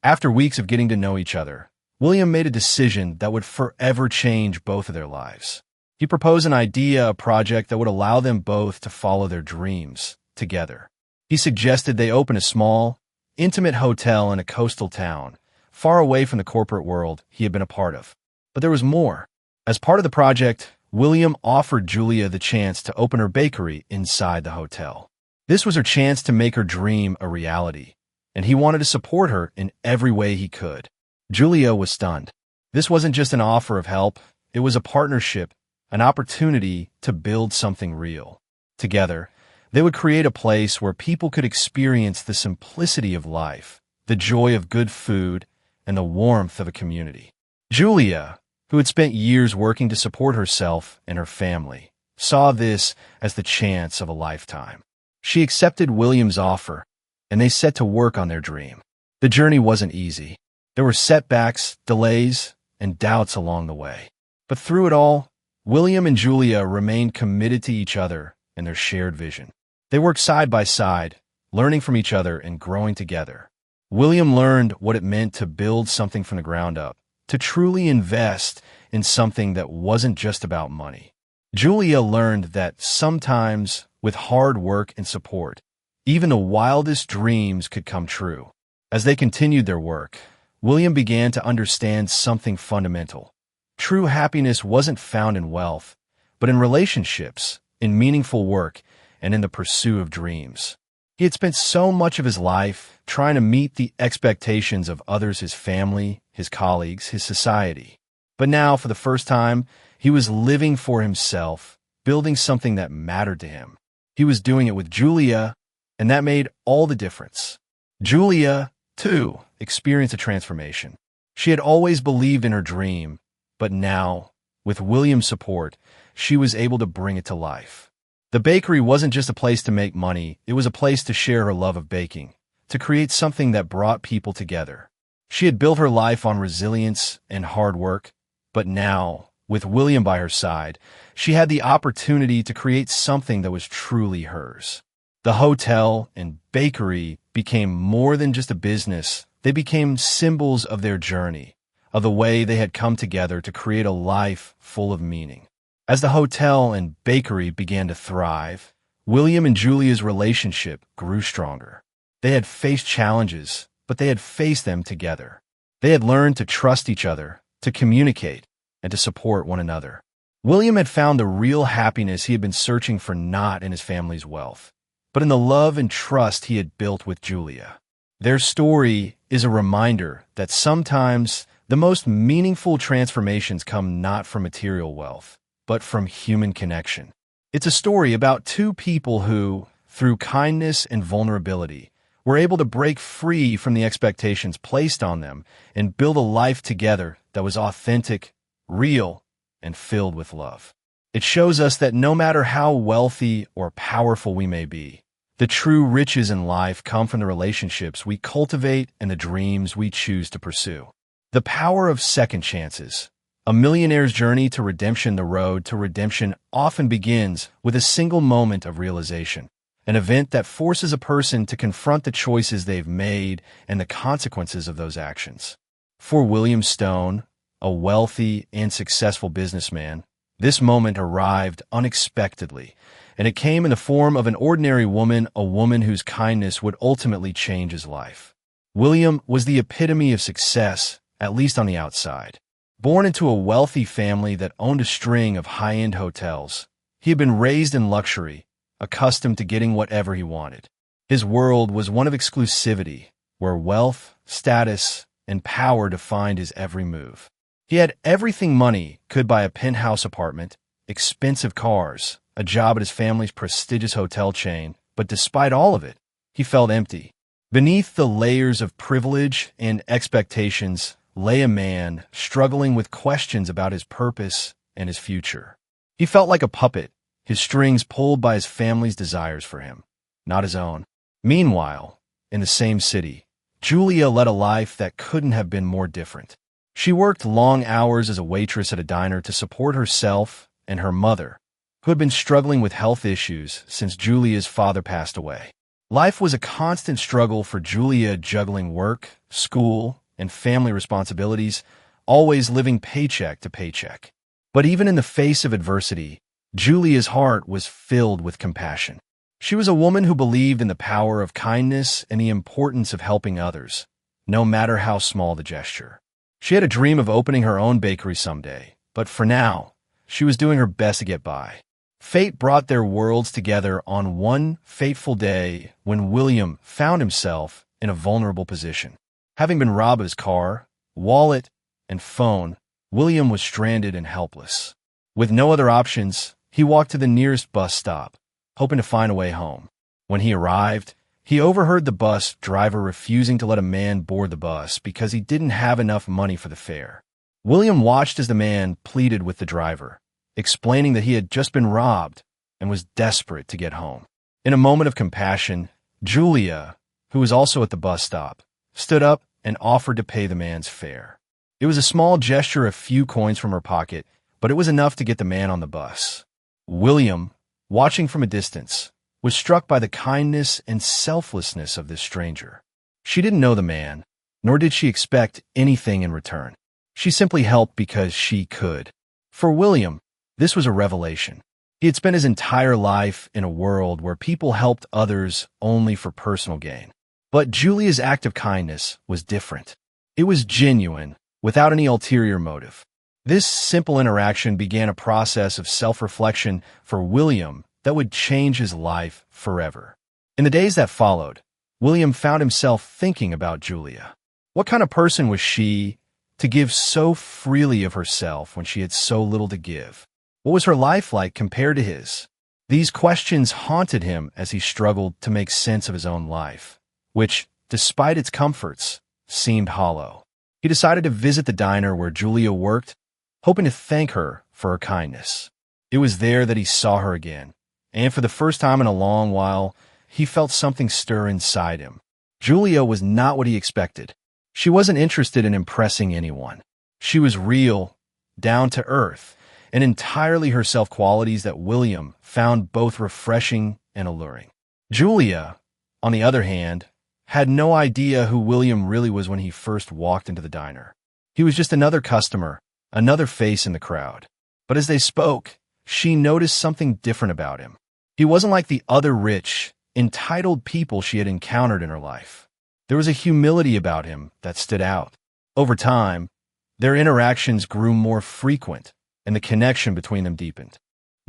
after weeks of getting to know each other, William made a decision that would forever change both of their lives. He proposed an idea, a project that would allow them both to follow their dreams together. He suggested they open a small, intimate hotel in a coastal town, far away from the corporate world he had been a part of. But there was more. As part of the project, William offered Julia the chance to open her bakery inside the hotel. This was her chance to make her dream a reality, and he wanted to support her in every way he could. Julia was stunned. This wasn't just an offer of help, it was a partnership, an opportunity to build something real. Together, they would create a place where people could experience the simplicity of life, the joy of good food, and the warmth of a community. Julia, who had spent years working to support herself and her family, saw this as the chance of a lifetime. She accepted William's offer, and they set to work on their dream. The journey wasn't easy. There were setbacks, delays, and doubts along the way. But through it all, William and Julia remained committed to each other and their shared vision. They worked side by side, learning from each other and growing together. William learned what it meant to build something from the ground up, to truly invest in something that wasn't just about money. Julia learned that sometimes, with hard work and support, even the wildest dreams could come true. As they continued their work, William began to understand something fundamental. True happiness wasn't found in wealth, but in relationships, in meaningful work, and in the pursuit of dreams. He had spent so much of his life trying to meet the expectations of others, his family, his colleagues, his society. But now, for the first time, he was living for himself, building something that mattered to him. He was doing it with Julia, and that made all the difference. Julia, too, experienced a transformation. She had always believed in her dream, but now, with William's support, she was able to bring it to life. The bakery wasn't just a place to make money, it was a place to share her love of baking, to create something that brought people together. She had built her life on resilience and hard work, but now, with William by her side, she had the opportunity to create something that was truly hers. The hotel and bakery became more than just a business. They became symbols of their journey, of the way they had come together to create a life full of meaning. As the hotel and bakery began to thrive, William and Julia's relationship grew stronger. They had faced challenges, but they had faced them together. They had learned to trust each other, to communicate, and to support one another. William had found the real happiness he had been searching for, not in his family's wealth, but in the love and trust he had built with Julia. Their story is a reminder that sometimes the most meaningful transformations come not from material wealth, but from human connection. It's a story about two people who, through kindness and vulnerability, were able to break free from the expectations placed on them and build a life together that was authentic, real, and filled with love. It shows us that no matter how wealthy or powerful we may be, the true riches in life come from the relationships we cultivate and the dreams we choose to pursue. The power of second chances. A millionaire's journey to redemption. The road to redemption often begins with a single moment of realization, an event that forces a person to confront the choices they've made and the consequences of those actions. For William Stone, a wealthy and successful businessman, this moment arrived unexpectedly, and it came in the form of an ordinary woman, a woman whose kindness would ultimately change his life. William was the epitome of success, at least on the outside. Born into a wealthy family that owned a string of high-end hotels, he had been raised in luxury, accustomed to getting whatever he wanted. His world was one of exclusivity, where wealth, status, and power defined his every move. He had everything money could buy: a penthouse apartment, expensive cars, a job at his family's prestigious hotel chain, but despite all of it, he felt empty. Beneath the layers of privilege and expectations lay a man struggling with questions about his purpose and his future. He felt like a puppet, his strings pulled by his family's desires for him, not his own. Meanwhile, in the same city, Julia led a life that couldn't have been more different. She worked long hours as a waitress at a diner to support herself and her mother, who had been struggling with health issues since Julia's father passed away. Life was a constant struggle for Julia, juggling work, school, and family responsibilities, always living paycheck to paycheck. But even in the face of adversity, Julia's heart was filled with compassion. She was a woman who believed in the power of kindness and the importance of helping others, no matter how small the gesture. She had a dream of opening her own bakery someday, but for now, she was doing her best to get by. Fate brought their worlds together on one fateful day when William found himself in a vulnerable position. Having been robbed of his car, wallet, and phone, William was stranded and helpless. With no other options, he walked to the nearest bus stop, hoping to find a way home. When he arrived, he overheard the bus driver refusing to let a man board the bus because he didn't have enough money for the fare. William watched as the man pleaded with the driver, explaining that he had just been robbed and was desperate to get home. In a moment of compassion, Julia, who was also at the bus stop, stood up and offered to pay the man's fare. It was a small gesture, a few coins from her pocket, but it was enough to get the man on the bus. William, watching from a distance, was struck by the kindness and selflessness of this stranger. She didn't know the man, nor did she expect anything in return. She simply helped because she could. For William, this was a revelation. He had spent his entire life in a world where people helped others only for personal gain. But Julia's act of kindness was different. It was genuine, without any ulterior motive. This simple interaction began a process of self-reflection for William that would change his life forever. In the days that followed, William found himself thinking about Julia. What kind of person was she to give so freely of herself when she had so little to give? What was her life like compared to his? These questions haunted him as he struggled to make sense of his own life, which, despite its comforts, seemed hollow. He decided to visit the diner where Julia worked, hoping to thank her for her kindness. It was there that he saw her again, and for the first time in a long while, he felt something stir inside him. Julia was not what he expected. She wasn't interested in impressing anyone. She was real, down to earth, and entirely herself, qualities that William found both refreshing and alluring. Julia, on the other hand, had no idea who William really was when he first walked into the diner. He was just another customer, another face in the crowd. But as they spoke, she noticed something different about him. He wasn't like the other rich, entitled people she had encountered in her life. There was a humility about him that stood out. Over time, their interactions grew more frequent, and the connection between them deepened.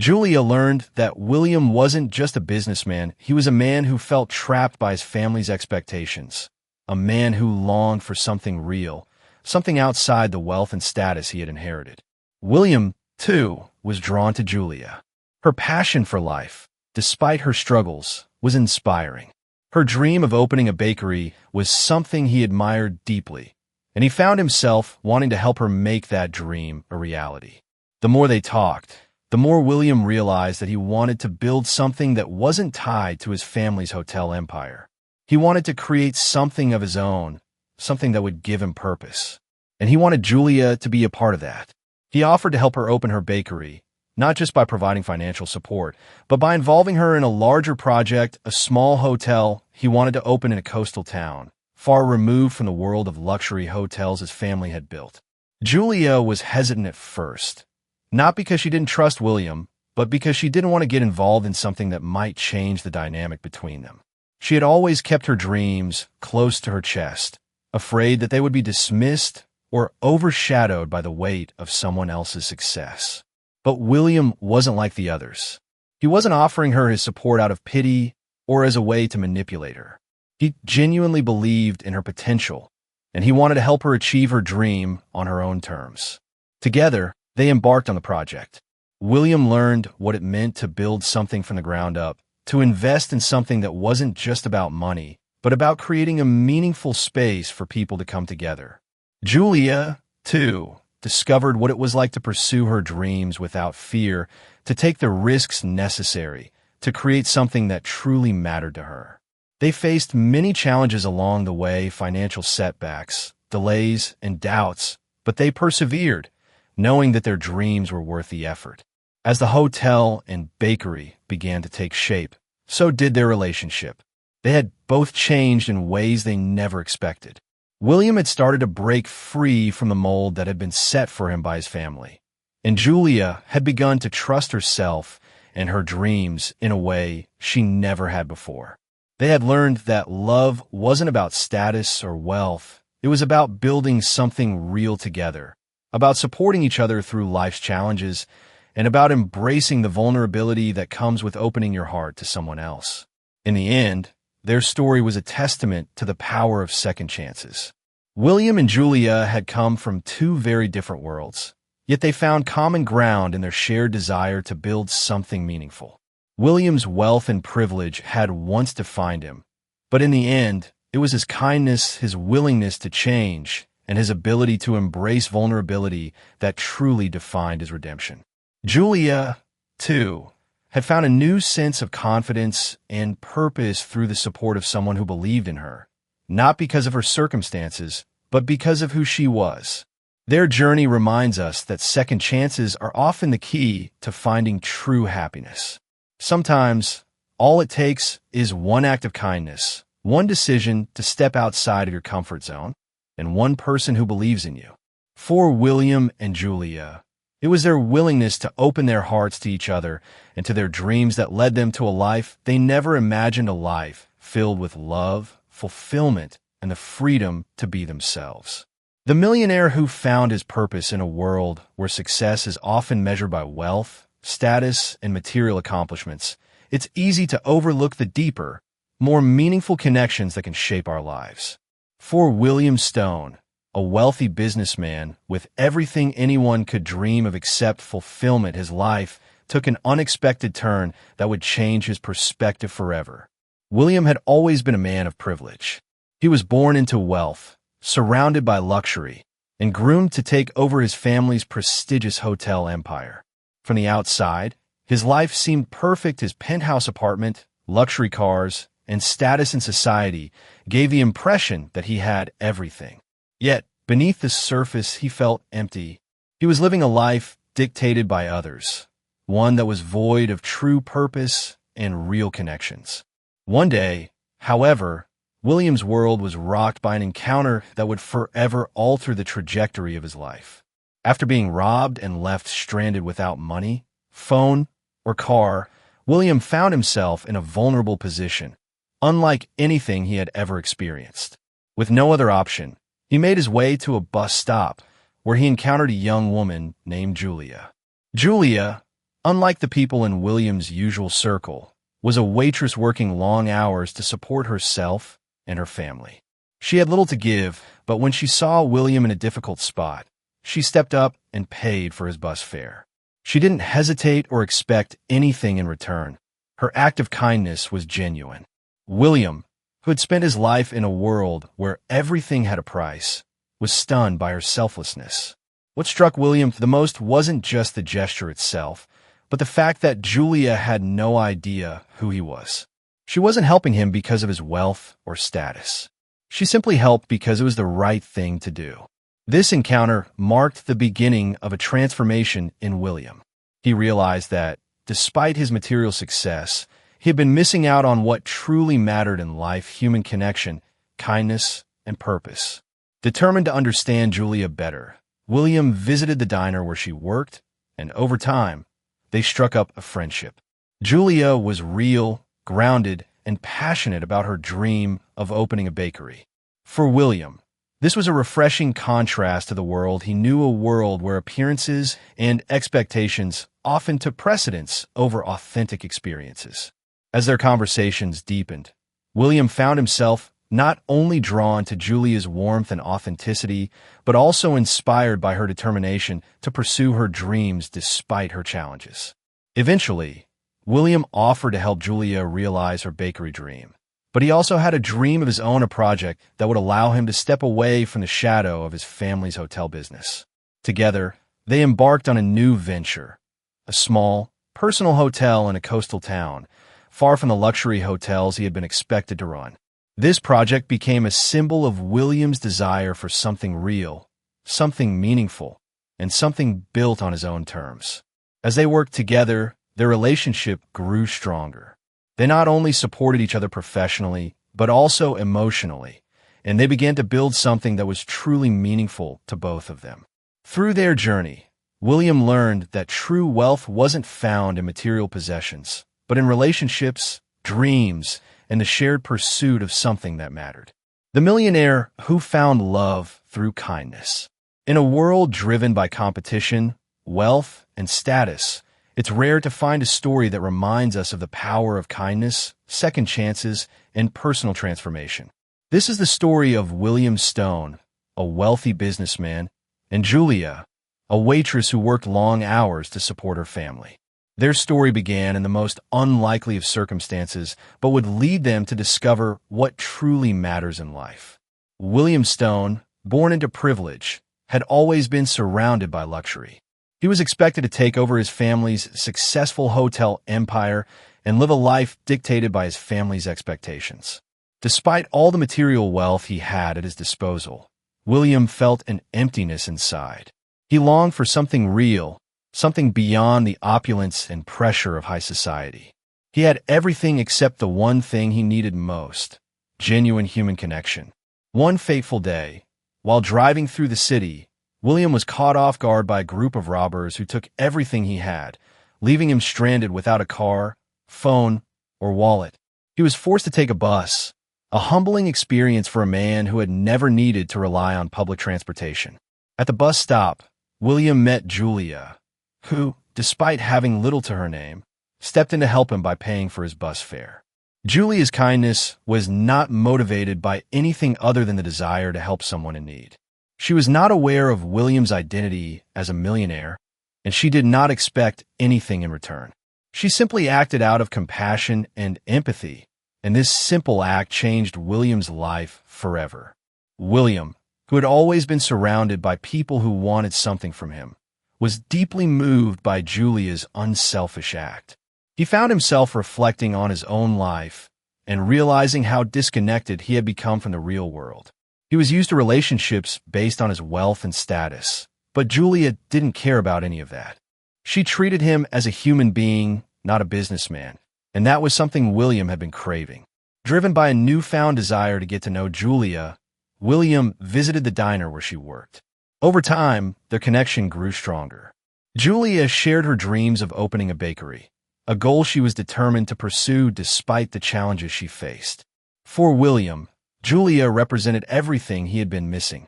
Julia learned that William wasn't just a businessman, he was a man who felt trapped by his family's expectations, a man who longed for something real, something outside the wealth and status he had inherited. William, too, was drawn to Julia. Her passion for life, despite her struggles, was inspiring. Her dream of opening a bakery was something he admired deeply, and he found himself wanting to help her make that dream a reality. The more they talked, the more William realized that he wanted to build something that wasn't tied to his family's hotel empire. He wanted to create something of his own, something that would give him purpose. And he wanted Julia to be a part of that. He offered to help her open her bakery, not just by providing financial support, but by involving her in a larger project, a small hotel he wanted to open in a coastal town, far removed from the world of luxury hotels his family had built. Julia was hesitant at first, not because she didn't trust William, but because she didn't want to get involved in something that might change the dynamic between them. She had always kept her dreams close to her chest, afraid that they would be dismissed or overshadowed by the weight of someone else's success. But William wasn't like the others. He wasn't offering her his support out of pity or as a way to manipulate her. He genuinely believed in her potential, and he wanted to help her achieve her dream on her own terms. Together, they embarked on the project. William learned what it meant to build something from the ground up, to invest in something that wasn't just about money, but about creating a meaningful space for people to come together. Julia, too, discovered what it was like to pursue her dreams without fear, to take the risks necessary to create something that truly mattered to her. They faced many challenges along the way, financial setbacks, delays, and doubts, but they persevered, knowing that their dreams were worth the effort. As the hotel and bakery began to take shape, so did their relationship. They had both changed in ways they never expected. William had started to break free from the mold that had been set for him by his family, and Julia had begun to trust herself and her dreams in a way she never had before. They had learned that love wasn't about status or wealth. It was about building something real together, about supporting each other through life's challenges, and about embracing the vulnerability that comes with opening your heart to someone else. In the end, their story was a testament to the power of second chances. William and Julia had come from two very different worlds, yet they found common ground in their shared desire to build something meaningful. William's wealth and privilege had once defined him, but in the end, it was his kindness, his willingness to change, and his ability to embrace vulnerability that truly defined his redemption. Julia, too, had found a new sense of confidence and purpose through the support of someone who believed in her, not because of her circumstances, but because of who she was. Their journey reminds us that second chances are often the key to finding true happiness. Sometimes, all it takes is one act of kindness, one decision to step outside of your comfort zone, and one person who believes in you. For William and Julia, it was their willingness to open their hearts to each other and to their dreams that led them to a life they never imagined, a life filled with love, fulfillment, and the freedom to be themselves. The millionaire who found his purpose in a world where success is often measured by wealth, status, and material accomplishments, it's easy to overlook the deeper, more meaningful connections that can shape our lives. For William Stone, a wealthy businessman with everything anyone could dream of except fulfillment, his life took an unexpected turn that would change his perspective forever. William had always been a man of privilege. He was born into wealth, surrounded by luxury, and groomed to take over his family's prestigious hotel empire. From the outside, his life seemed perfect. His penthouse apartment, luxury cars, and status in society gave the impression that he had everything. Yet, beneath the surface, he felt empty. He was living a life dictated by others, one that was void of true purpose and real connections. One day, however, William's world was rocked by an encounter that would forever alter the trajectory of his life. After being robbed and left stranded without money, phone, or car, William found himself in a vulnerable position, unlike anything he had ever experienced. With no other option, he made his way to a bus stop, where he encountered a young woman named Julia. Julia, unlike the people in William's usual circle, was a waitress working long hours to support herself and her family. She had little to give, but when she saw William in a difficult spot, she stepped up and paid for his bus fare. She didn't hesitate or expect anything in return. Her act of kindness was genuine. William, who had spent his life in a world where everything had a price, was stunned by her selflessness. What struck William the most wasn't just the gesture itself, but the fact that Julia had no idea who he was. She wasn't helping him because of his wealth or status. She simply helped because it was the right thing to do. This encounter marked the beginning of a transformation in William. He realized that, despite his material success, he had been missing out on what truly mattered in life: human connection, kindness, and purpose. Determined to understand Julia better, William visited the diner where she worked, and over time, they struck up a friendship. Julia was real, grounded, and passionate about her dream of opening a bakery. For William, this was a refreshing contrast to the world he knew, a world where appearances and expectations often took precedence over authentic experiences. As their conversations deepened, William found himself not only drawn to Julia's warmth and authenticity, but also inspired by her determination to pursue her dreams despite her challenges. Eventually, William offered to help Julia realize her bakery dream. But he also had a dream of his own, a project that would allow him to step away from the shadow of his family's hotel business. Together, they embarked on a new venture, a small, personal hotel in a coastal town, far from the luxury hotels he had been expected to run. This project became a symbol of William's desire for something real, something meaningful, and something built on his own terms. As they worked together, their relationship grew stronger. They not only supported each other professionally, but also emotionally, and they began to build something that was truly meaningful to both of them. Through their journey, William learned that true wealth wasn't found in material possessions, but in relationships, dreams, and the shared pursuit of something that mattered. The millionaire who found love through kindness. In a world driven by competition, wealth, and status, it's rare to find a story that reminds us of the power of kindness, second chances, and personal transformation. This is the story of William Stone, a wealthy businessman, and Julia, a waitress who worked long hours to support her family. Their story began in the most unlikely of circumstances, but would lead them to discover what truly matters in life. William Stone, born into privilege, had always been surrounded by luxury. He was expected to take over his family's successful hotel empire and live a life dictated by his family's expectations. Despite all the material wealth he had at his disposal, William felt an emptiness inside. He longed for something real, something beyond the opulence and pressure of high society. He had everything except the one thing he needed most: genuine human connection. One fateful day, while driving through the city, William was caught off guard by a group of robbers who took everything he had, leaving him stranded without a car, phone, or wallet. He was forced to take a bus, a humbling experience for a man who had never needed to rely on public transportation. At the bus stop, William met Julia, who, despite having little to her name, stepped in to help him by paying for his bus fare. Julia's kindness was not motivated by anything other than the desire to help someone in need. She was not aware of William's identity as a millionaire, and she did not expect anything in return. She simply acted out of compassion and empathy, and this simple act changed William's life forever. William, who had always been surrounded by people who wanted something from him, was deeply moved by Julia's unselfish act. He found himself reflecting on his own life and realizing how disconnected he had become from the real world. He was used to relationships based on his wealth and status, but Julia didn't care about any of that. She treated him as a human being, not a businessman, and that was something William had been craving. Driven by a newfound desire to get to know Julia, William visited the diner where she worked. Over time, their connection grew stronger. Julia shared her dreams of opening a bakery, a goal she was determined to pursue despite the challenges she faced. For William, Julia represented everything he had been missing: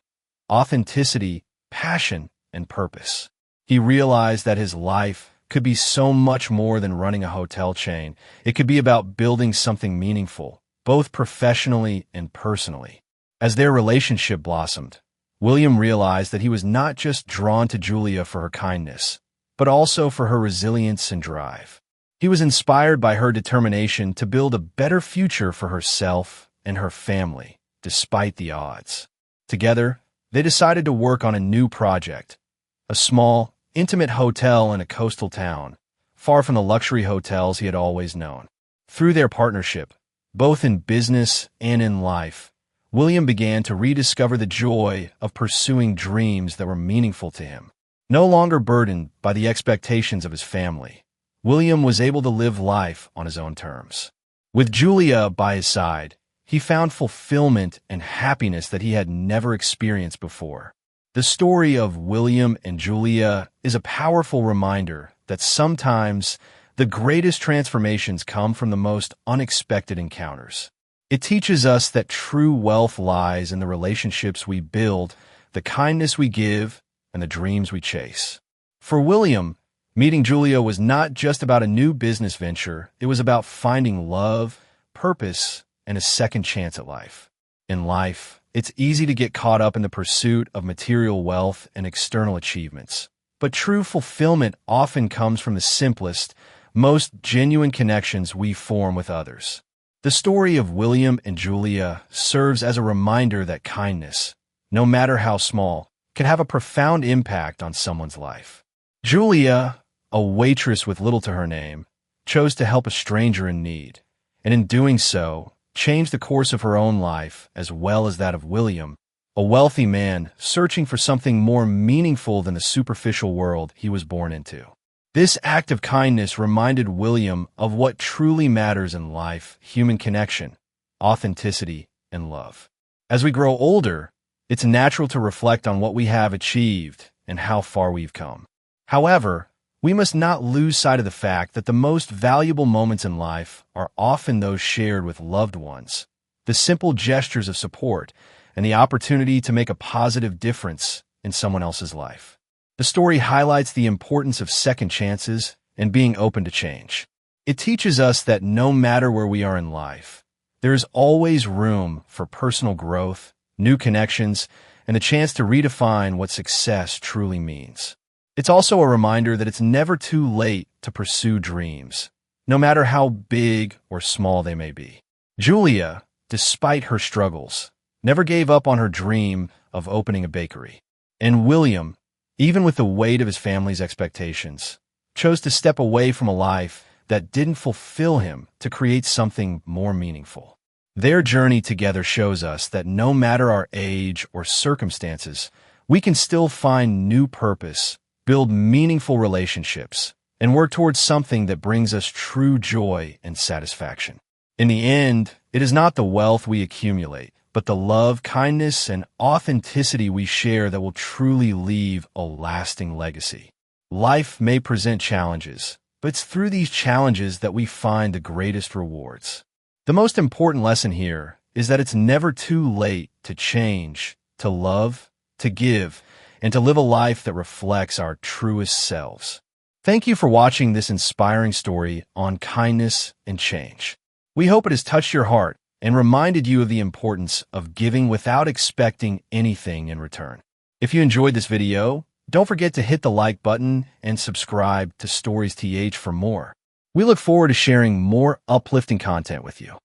authenticity, passion, and purpose. He realized that his life could be so much more than running a hotel chain. It could be about building something meaningful, both professionally and personally. As their relationship blossomed, William realized that he was not just drawn to Julia for her kindness, but also for her resilience and drive. He was inspired by her determination to build a better future for herself and her family, despite the odds. Together, they decided to work on a new project, a small, intimate hotel in a coastal town, far from the luxury hotels he had always known. Through their partnership, both in business and in life, William began to rediscover the joy of pursuing dreams that were meaningful to him. No longer burdened by the expectations of his family, William was able to live life on his own terms. With Julia by his side, he found fulfillment and happiness that he had never experienced before. The story of William and Julia is a powerful reminder that sometimes the greatest transformations come from the most unexpected encounters. It teaches us that true wealth lies in the relationships we build, the kindness we give, and the dreams we chase. For William, meeting Julia was not just about a new business venture. It was about finding love, purpose, and a second chance at life. In life, it's easy to get caught up in the pursuit of material wealth and external achievements. But true fulfillment often comes from the simplest, most genuine connections we form with others. The story of William and Julia serves as a reminder that kindness, no matter how small, can have a profound impact on someone's life. Julia, a waitress with little to her name, chose to help a stranger in need, and in doing so, changed the course of her own life as well as that of William, a wealthy man searching for something more meaningful than the superficial world he was born into. This act of kindness reminded William of what truly matters in life: human connection, authenticity, and love. As we grow older, it's natural to reflect on what we have achieved and how far we've come. However, we must not lose sight of the fact that the most valuable moments in life are often those shared with loved ones, the simple gestures of support, and the opportunity to make a positive difference in someone else's life. The story highlights the importance of second chances and being open to change. It teaches us that no matter where we are in life, there is always room for personal growth, new connections, and the chance to redefine what success truly means. It's also a reminder that it's never too late to pursue dreams, no matter how big or small they may be. Julia, despite her struggles, never gave up on her dream of opening a bakery. And William, even with the weight of his family's expectations, chose to step away from a life that didn't fulfill him to create something more meaningful. Their journey together shows us that no matter our age or circumstances, we can still find new purpose, build meaningful relationships, and work towards something that brings us true joy and satisfaction. In the end, it is not the wealth we accumulate, but the love, kindness, and authenticity we share that will truly leave a lasting legacy. Life may present challenges, but it's through these challenges that we find the greatest rewards. The most important lesson here is that it's never too late to change, to love, to give, and to live a life that reflects our truest selves. Thank you for watching this inspiring story on kindness and change. We hope it has touched your heart and reminded you of the importance of giving without expecting anything in return. If you enjoyed this video, don't forget to hit the like button and subscribe to Stories TH for more. We look forward to sharing more uplifting content with you.